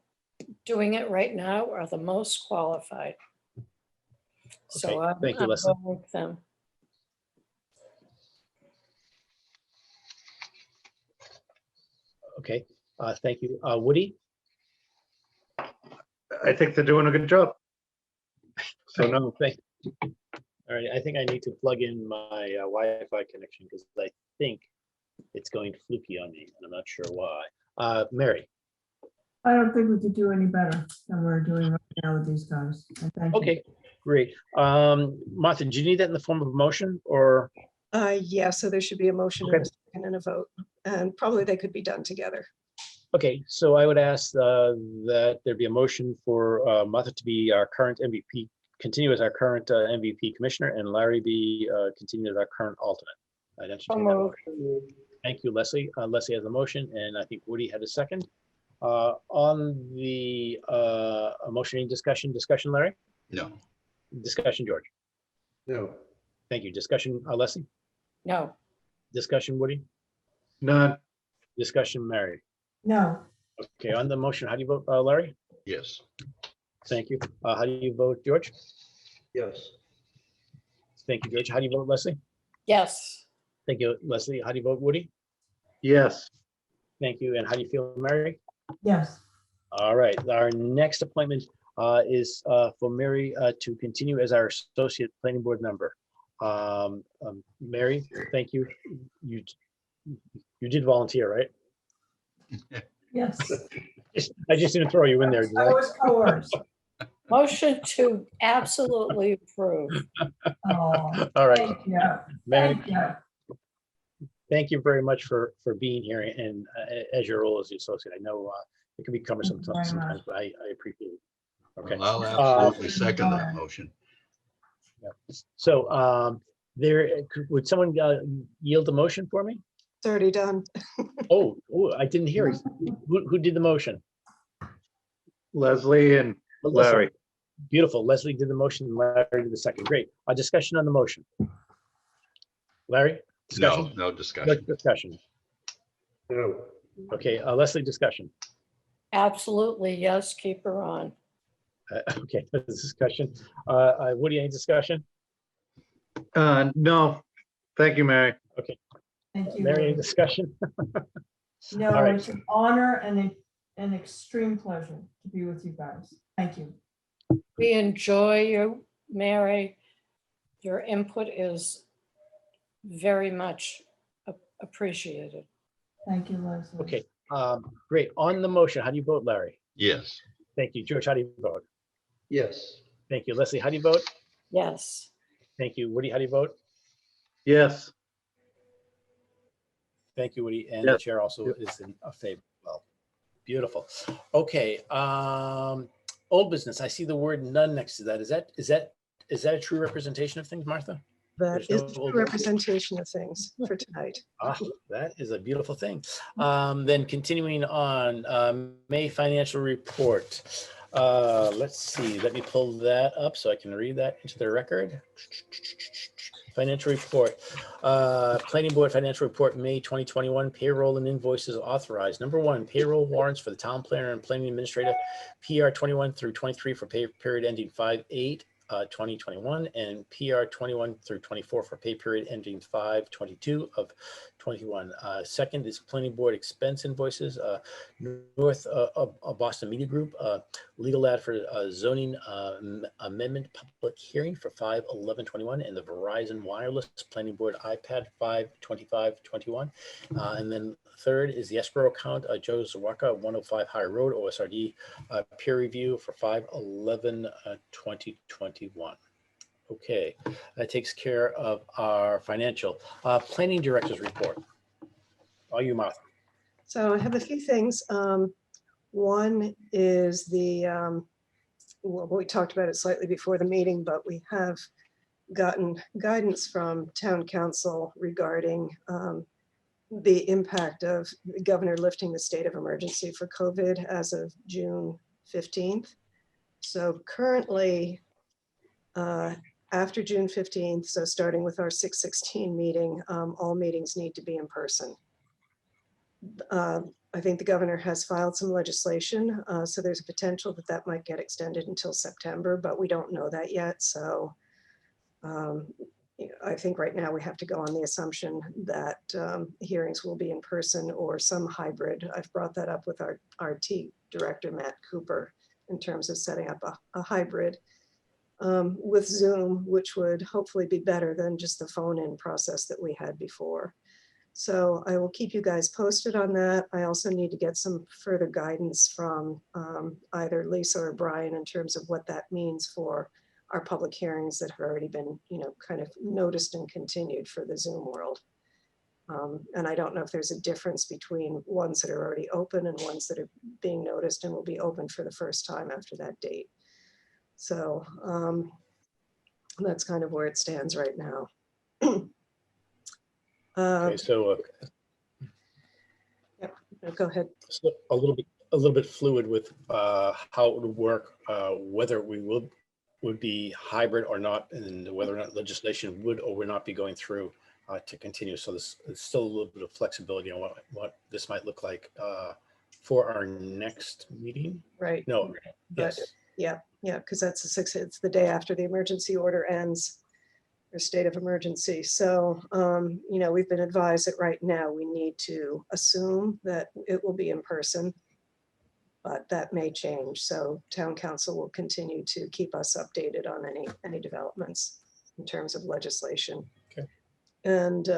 doing it right now are the most qualified. So Okay, thank you, Leslie. going with them. Okay, thank you. Woody? I think they're doing a good job. So no, Thank you. All right, I think I need to plug in my Wi-Fi connection because I think it's going fluky on me, and I'm not sure why. Mary? I don't think we could do any better than we're doing right now with these guys. And thank you. Okay, great. Martha, do you need that in the form of a motion or? Yeah, so there should be a motion and a second and a vote, and probably they could be done together. Okay, so I would ask that there be a motion for Martha to be our current MVP, continue as our current MVP commissioner, and Larry be continue as our current alternate. I'd entertain that motion. Thank you, Leslie. Leslie has a motion, and I think Woody had a second. On the motion, any discussion, Larry? No. Discussion, George? No. Thank you. Discussion, Leslie? No. Discussion, Woody? none. Discussion, Mary? No, Okay, on the motion, how do you vote, Larry? Yes. Thank you. How do you vote, George? Yes. Thank you, George. How do you vote, Leslie? Yes. Thank you, Leslie. How do you vote, Woody? Yes. Thank you. And how do you feel, Mary? yes, All right, our next appointment is for Mary to continue as our associate planning board member. Mary, thank you. You did volunteer, right? yes. I just didn't throw you in there, did I I? was coerced. Motion to absolutely approve. Oh, All right, thank you. Mary, Thank you. thank you very much for being here and as your role as the associate. I know it can be cumbersome Thank you very sometimes, much. but I appreciate it. Okay. Well, I'll absolutely second that motion. Yeah. So would someone yield the motion for me? It's already done. Oh, I didn't hear it. Who did the motion? Leslie and Melissa. Larry. Beautiful. Leslie did the motion and Larry did the second. Great. A discussion on the motion. Larry? Discussion? No discussion. Discussion. No. Okay, Leslie, discussion. Absolutely, yes, keep her on. Okay, discussion. Woody, any discussion? No, thank you, Mary. Okay. Thank you. Mary, any Lily. discussion? No, All right. it's an honor and an extreme pleasure to be with you guys. Thank you. We enjoy you, Mary. Your input is very much appreciated. Thank you, Leslie. Okay, great. On the motion, how do you vote, Larry? Yes. Thank you. George, how do you vote? Yes. Thank you. Leslie, how do you vote? Yes. Thank you. Woody, how do you vote? Yes. Thank you, Woody. And the Yes. chair also is in a favor. Well, beautiful. Okay. Old business. I see the word none next to that. Is that a true representation of things, Martha? That There's is no the old true business? representation of things for tonight. That is a beautiful thing. Then continuing on, May financial report. Let's see, let me pull that up so I can read that into the record. Financial report, planning board financial report, May 2021, payroll and invoices authorized. Number one, payroll warrants for the town planner and planning administrator, PR 21 through 23 for pay period ending 5/8. 2021 and PR 21 through 24 for pay period ending 5/22 of 21. Second is planning board expense invoices. North Boston Media Group, legal ad for zoning amendment public hearing for 5/11/21, and the Verizon Wireless Planning Board iPad 5/25/21. And then third is the escrow account, Joe Zawaka, 105 High Road, OSRD, peer review for 5/11/2021. Okay, that takes care of our financial. Planning director's report. All you, Martha. So I have a few things. One is well, we talked about it slightly before the meeting, but we have gotten guidance from town council regarding the impact of the governor lifting the state of emergency for COVID as of June 15th. So currently, after June 15th, so starting with our 6/16 meeting, all meetings need to be in person. I think the governor has filed some legislation, so there's a potential that that might get extended until September, but we don't know that yet. So I think right now we have to go on the assumption that hearings will be in person or some hybrid. I've brought that up with our RT director, Matt Cooper, in terms of setting up a hybrid with Zoom, which would hopefully be better than just the phone-in process that we had before. So I will keep you guys posted on that. I also need to get some further guidance from either Lisa or Bryan in terms of what that means for our public hearings that have already been, kind of noticed and continued for the Zoom world. And I don't know if there's a difference between ones that are already open and ones that are being noticed and will be open for the first time after that date. So that's kind of where it stands right now. Okay, so Go ahead. so a little bit fluid with how it would work, whether we would be hybrid or not, and whether or not legislation would or would not be going through to continue. So there's still a little bit of flexibility on what this might look like for our next meeting. Right. No. But Yes. yeah, because that's it's the day after the emergency order ends, or state of emergency. So, we've been advised that right now we need to assume that it will be in person, but that may change. So town council will continue to keep us updated on any developments in terms of legislation. Okay. And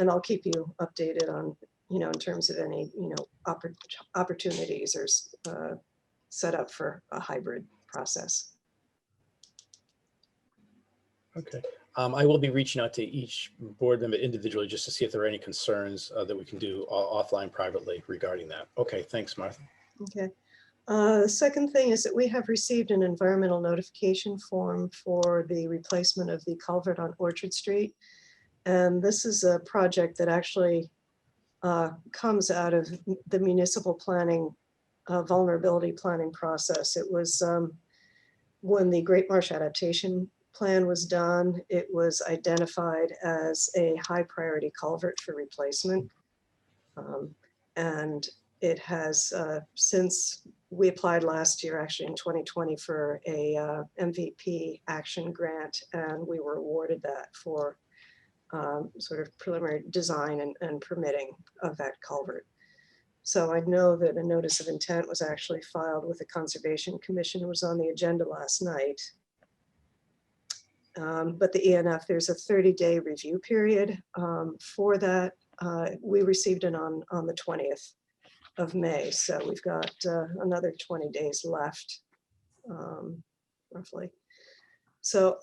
I'll keep you updated on, in terms of any, opportunities or set up for a hybrid process. Okay. I will be reaching out to each board member individually just to see if there are any concerns that we can do offline privately regarding that. Okay, thanks, Martha. Okay. The second thing is that we have received an environmental notification form for the replacement of the culvert on Orchard Street. And this is a project that actually comes out of the municipal planning, vulnerability planning process. It was when the Great Marsh Adaptation Plan was done, it was identified as a high priority culvert for replacement. And it has, since we applied last year, actually in 2020, for a MVP action grant, and we were awarded that for sort of preliminary design and permitting of that culvert. So I know that a notice of intent was actually filed with the Conservation Commission. It was on the agenda last night. But the ENF, there's a 30-day review period for that. We received it on the 20th of May. So we've got another 20 days left, roughly. So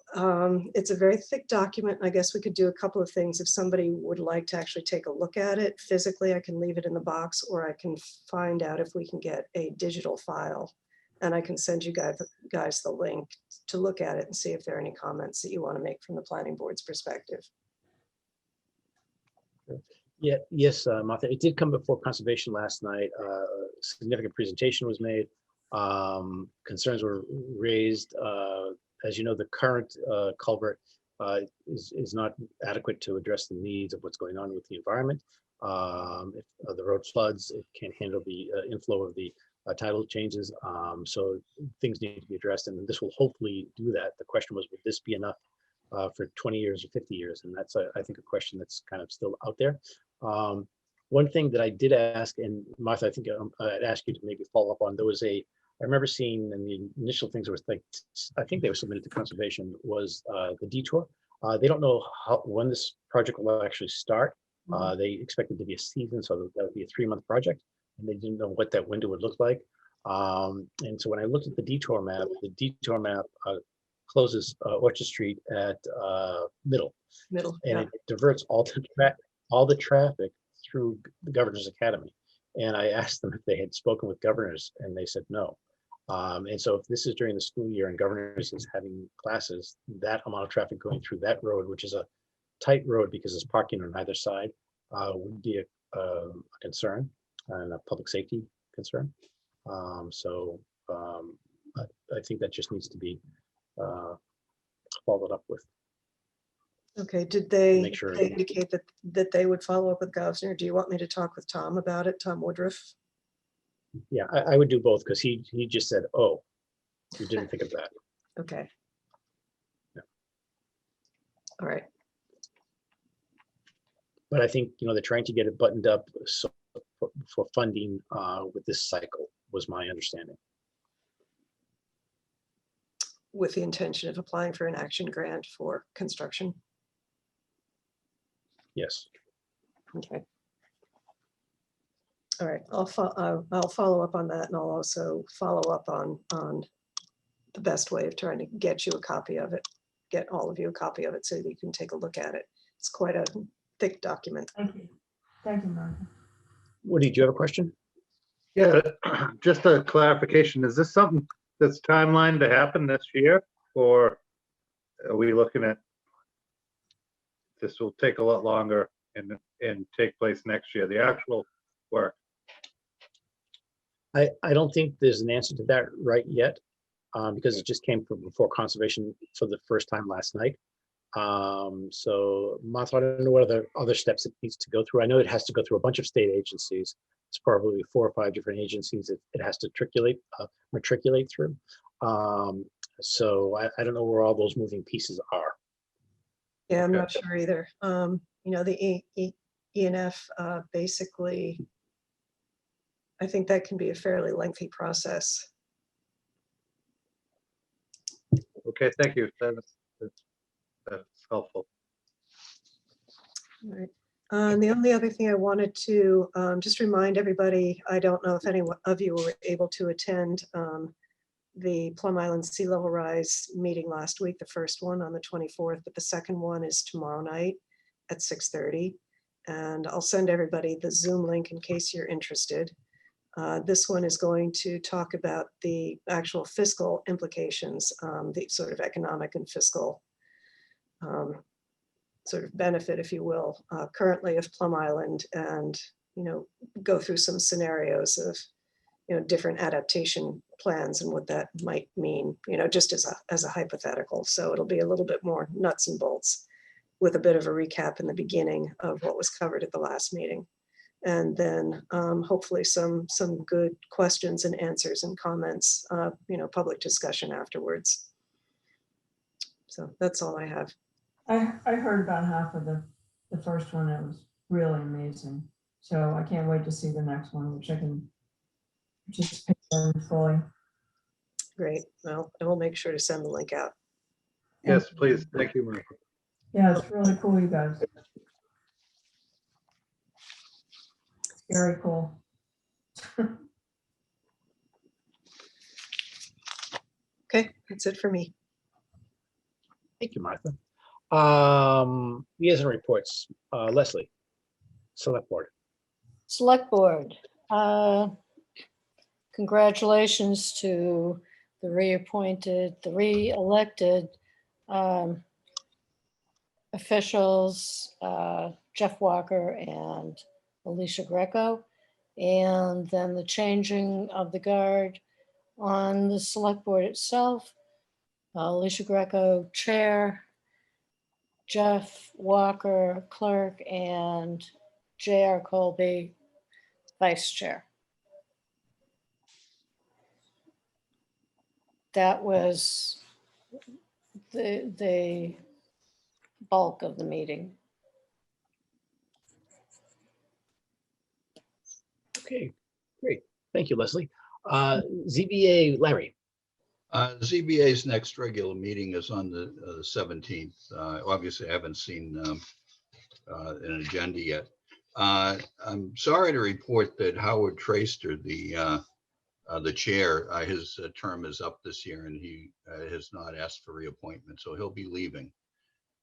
it's a very thick document. I guess we could do a couple of things. If somebody would like to actually take a look at it physically, I can leave it in the box, or I can find out if we can get a digital file, and I can send you guys the link to look at it and see if there are any comments that you want to make from the planning board's perspective. Yeah, yes, Martha, it did come before conservation last night. A significant presentation was made. Concerns were raised. As you know, the current culvert is not adequate to address the needs of what's going on with the environment. If the road floods, it can't handle the inflow of the tidal changes. So things need to be addressed, and this will hopefully do that. The question was, would this be enough for 20 years or 50 years? And that's, I think, a question that's kind of still out there. One thing that I did ask, and Martha, I think I'd ask you to maybe follow up on, there was I remember seeing in the initial things, was like, I think they were submitted to conservation, was the detour. They don't know when this project will actually start. They expected to be a season, so that would be a 3-month project, and they didn't know what that window would look like. And so when I looked at the detour map closes Orchard Street at Middle, and yeah. it diverts all the traffic through the Governor's Academy. And I asked them if they had spoken with governors, and they said no. And so if this is during the school year and governors is having classes, that amount of traffic going through that road, which is a tight road because there's parking on either side, would be a concern and a public safety concern. So I think that just needs to be followed up with. Okay, did they Make sure indicate that they would follow up with Governor? Do you want me to talk with Tom about it, Tom Woodruff? Yeah, I would do both, because he just said, oh, you didn't think of that. Okay. Yeah. All right. But I think, they're trying to get it buttoned up so, for funding with this cycle, was my understanding. With the intention of applying for an action grant for construction. Yes. Okay. All right, I'll follow up on that, and I'll also follow up on the best way of trying to get you a copy of it, get all of you a copy of it so that you can take a look at it. It's quite a thick document. Thank you. Thank you, Martha. Woody, do you have a question? Yeah, just a clarification. Is this something that's timeline to happen this year? Or are we looking at this will take a lot longer and take place next year, the actual work? I don't think there's an answer to that right yet, because it just came from before conservation for the first time last night. So Martha, I don't know what other steps it needs to go through. I know it has to go through a bunch of state agencies. It's probably 4 or 5 different agencies it has to matriculate through. So I don't know where all those moving pieces are. Yeah, I'm Okay. not sure either. The ENF basically, I think that can be a fairly lengthy process. Okay, thank you. That's helpful. All right. The only other thing I wanted to just remind everybody, I don't know if any of you were able to attend the Plum Island Sea Level Rise meeting last week, the first one on the 24th, but the second one is tomorrow night at 6:30. And I'll send everybody the Zoom link in case you're interested. This one is going to talk about the actual fiscal implications, the sort of economic and fiscal sort of benefit, if you will, currently of Plum Island, and go through some scenarios of different adaptation plans and what that might mean, just as a hypothetical. So it'll be a little bit more nuts and bolts with a bit of a recap in the beginning of what was covered at the last meeting. And then hopefully some good questions and answers and comments, public discussion afterwards. So that's all I have. I heard about half of the first one. It was really amazing. So I can't wait to see the next one, which I can participate in fully. Great. Well, I will make sure to send the link out. Yes, please. Thank you, Martha. Yeah, it's really cool, you guys. Very cool. Okay, that's it for me. Thank you, Martha. Liaison reports. Leslie, Select Board. Select Board. Congratulations to the re-elected officials, Jeff Walker and Alicia Greco, and then the changing of the guard on the Select Board itself. Alicia Greco, Chair, Jeff Walker, Clerk, and J.R. Colby, Vice Chair. That was the bulk of the meeting. Okay, great. Thank you, Leslie. ZBA, Larry. ZBA's next regular meeting is on the 17th. Obviously, I haven't seen an agenda yet. I'm sorry to report that Howard Traster, the chair, his term is up this year, and he has not asked for reappointment, so he'll be leaving.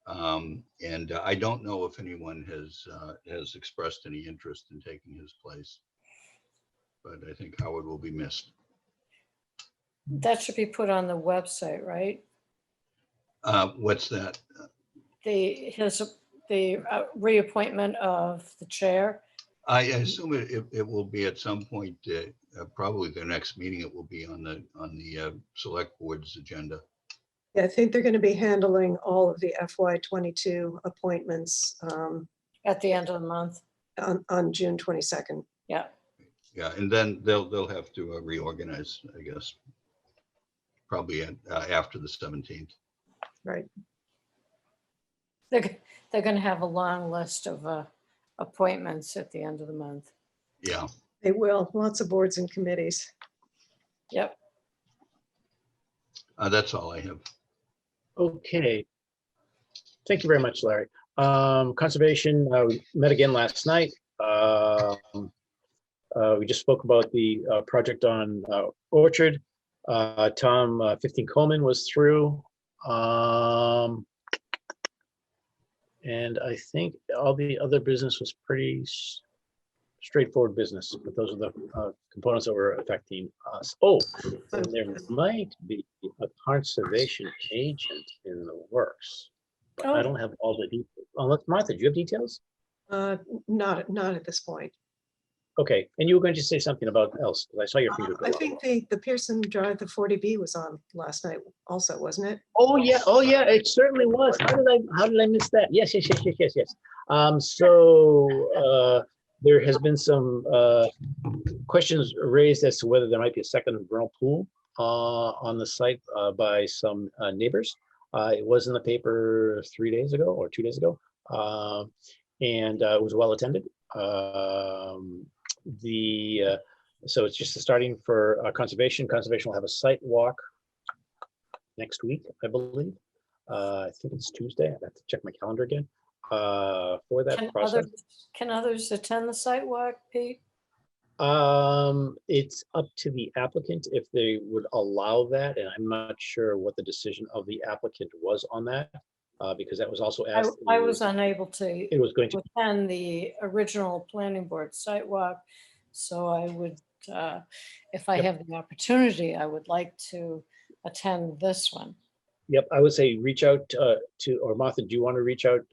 And I don't know if anyone has expressed any interest in taking his place, but I think Howard will be missed. That should be put on the website, right? What's that? The reappointment of the chair. I assume it will be at some point, probably the next meeting. It will be on the select board's agenda. Yeah, I think they're going to be handling all of the FY22 appointments At the end of the month. on June 22nd. Yeah. Yeah, and then they'll have to reorganize, I guess, probably after the 17th. Right. They're going to have a long list of appointments at the end of the month. Yeah. They will, lots of boards and committees. Yep. That's all I have. Okay. Thank you very much, Larry. Conservation, we met again last night. We just spoke about the project on Orchard. Tom 15 Coleman was through. And I think all the other business was pretty straightforward business, but those are the components that were affecting us. Oh, and there might be a conservation agent in the works, but I don't have all the details. Unless, Martha, do you have details? Not at this point. Okay, and you were going to say something about else, because I saw your finger go I up. think the Pearson Drive, the 40B was on last night also, wasn't it? Oh yeah, it certainly was. How did I miss that? Yes. So there has been some questions raised as to whether there might be a second vernal pool on the site by some neighbors. It was in the paper 3 days ago or 2 days ago, and it was well attended. So it's just starting for conservation. Conservation will have a site walk next week, I believe. I think it's Tuesday. I have to check my calendar again for that process. Can others attend the site walk, Pete? It's up to the applicant if they would allow that, and I'm not sure what the decision of the applicant was on that, because that was also asked. I was unable to It was going to attend the original planning board site walk, so I would, if I have the opportunity, I would like to attend this one. Yep, I would say reach out to, or Martha, do you want to reach out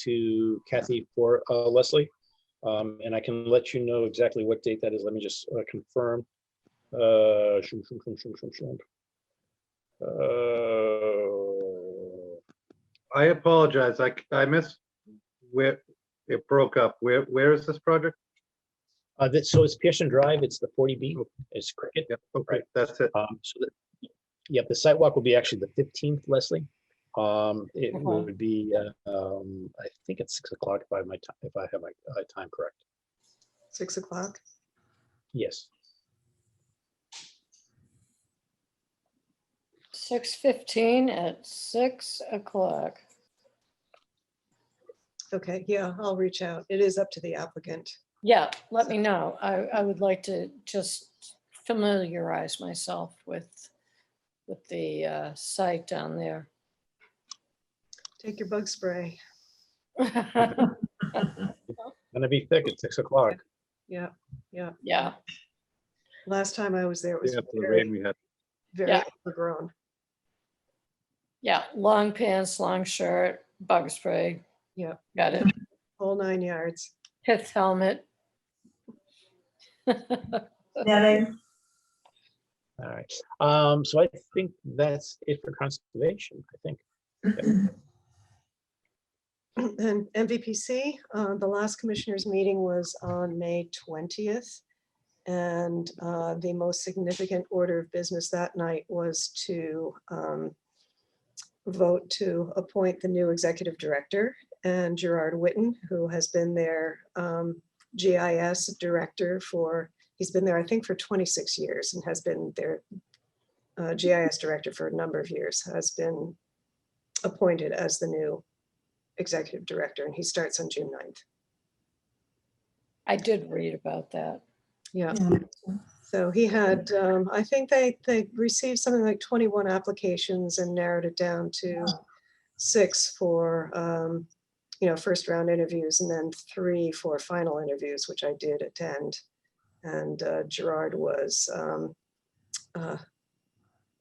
to Kathy for Leslie? And I can let you know exactly what date that is. Let me just confirm. I apologize. I missed where it broke up. Where is this project? So it's Pearson Drive. It's the 40B. It's Cricket. Yep. Okay, Right. that's it. Yep, the site walk will be actually the 15th, Leslie. It Okay. would be, I think it's 6 o'clock by my time, if I have my time correct. 6 o'clock. Yes. 6:15 at 6 o'clock. Okay, yeah, I'll reach out. It is up to the applicant. Yeah, let me know. I would like to just familiarize myself with the site down there. Take your bug spray. Gonna be thick at 6 o'clock. Yeah. Yeah. Last time I was there, it was After the very, rain we had. very overgrown. Yeah, long pants, long shirt, bug spray. Yeah. Got it. Whole 9 yards. Pith helmet. Netting. All right. So I think that's it for conservation, I think. And MVPC, the last commissioners meeting was on May 20th. And the most significant order of business that night was to vote to appoint the new executive director, and Gerard Witten, who has been their GIS director he's been there, I think, for 26 years and has been their GIS director for a number of years, has been appointed as the new executive director, and he starts on June 9th. I did read about that. Yeah. So he had, I think they received something like 21 applications and narrowed it down to 6 for, first round interviews, and then 3 for final interviews, which I did attend. And Gerard was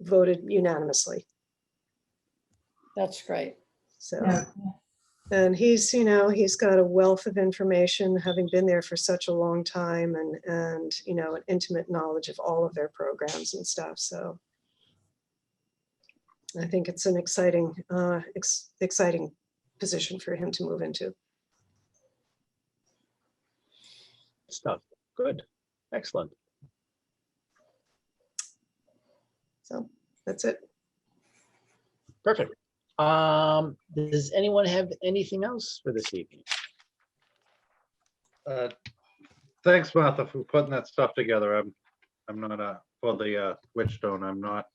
voted unanimously. That's great. So, and he's got a wealth of information, having been there for such a long time, and an intimate knowledge of all of their programs and stuff. So I think it's an exciting position for him to move into. Stuff. Good. Excellent. So that's it. Perfect. Does anyone have anything else for this evening? Thanks, Martha, for putting that stuff together. I'm not for the Witchstone. I'm not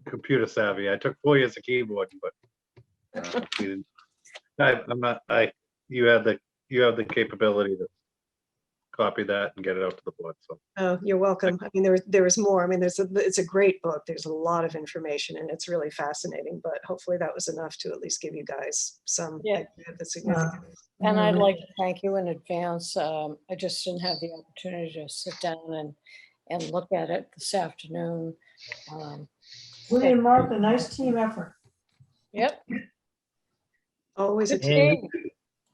computer savvy. I took 4 years of keyboarding, but I'm not. You have the capability to copy that and get it out to the board. So Oh, you're welcome. I mean, there was more. I mean, it's a great book. There's a lot of information and it's really fascinating, but hopefully that was enough to at least give you guys some Yeah. idea of the significance. And I'd like to thank you in advance. I just didn't have the opportunity to sit down and look at it this afternoon. Woody and Martha, nice team effort. Yep. Always a Good team.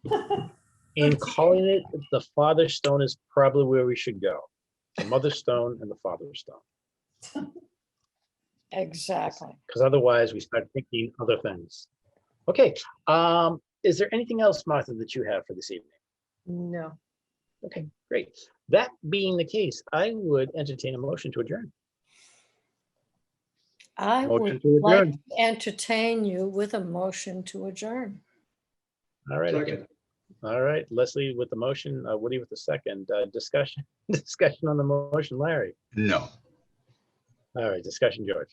team. And calling it the Father Stone is probably where we should go. The Mother Stone and the Father Stone. Exactly. Because otherwise we start thinking other things. Okay. Is there anything else, Martha, that you have for this evening? No. Okay, great. That being the case, I would entertain a motion to adjourn. I Motion would to like adjourn. to entertain you with a motion to adjourn. All right. Second. All right, Leslie with the motion, Woody with the second. Discussion on the motion, Larry. No. All right, discussion, George.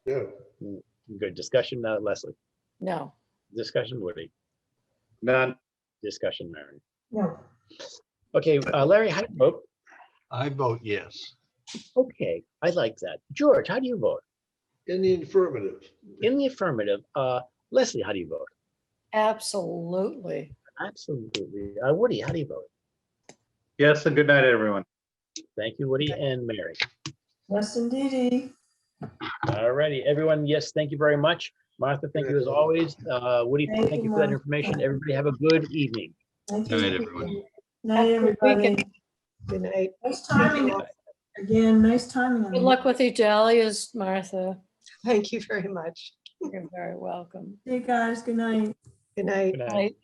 Yeah. Good discussion, Leslie. No. Discussion, Woody. none. Discussion, Mary. No. Okay, Larry, how do you vote? I vote yes. Okay, I like that. George, how do you vote? In the affirmative. In the affirmative. Leslie, how do you vote? Absolutely. Absolutely. Woody, how do you vote? Yes, and good night, everyone. Thank you, Woody and Mary. Yes, indeedy. All righty, everyone. Yes, thank you very much. Martha, thank you as always. Woody, Thank thank you, you for that Martha. information. Everybody have a good evening. Thank Good night, you. everyone. Night, Have a good everybody. weekend. Good night. Nice timing. Again, nice timing. on Good the- luck with your dahlias, Martha. Thank you very much. You're very welcome. See you guys. Good night. Good night. Good night. Night.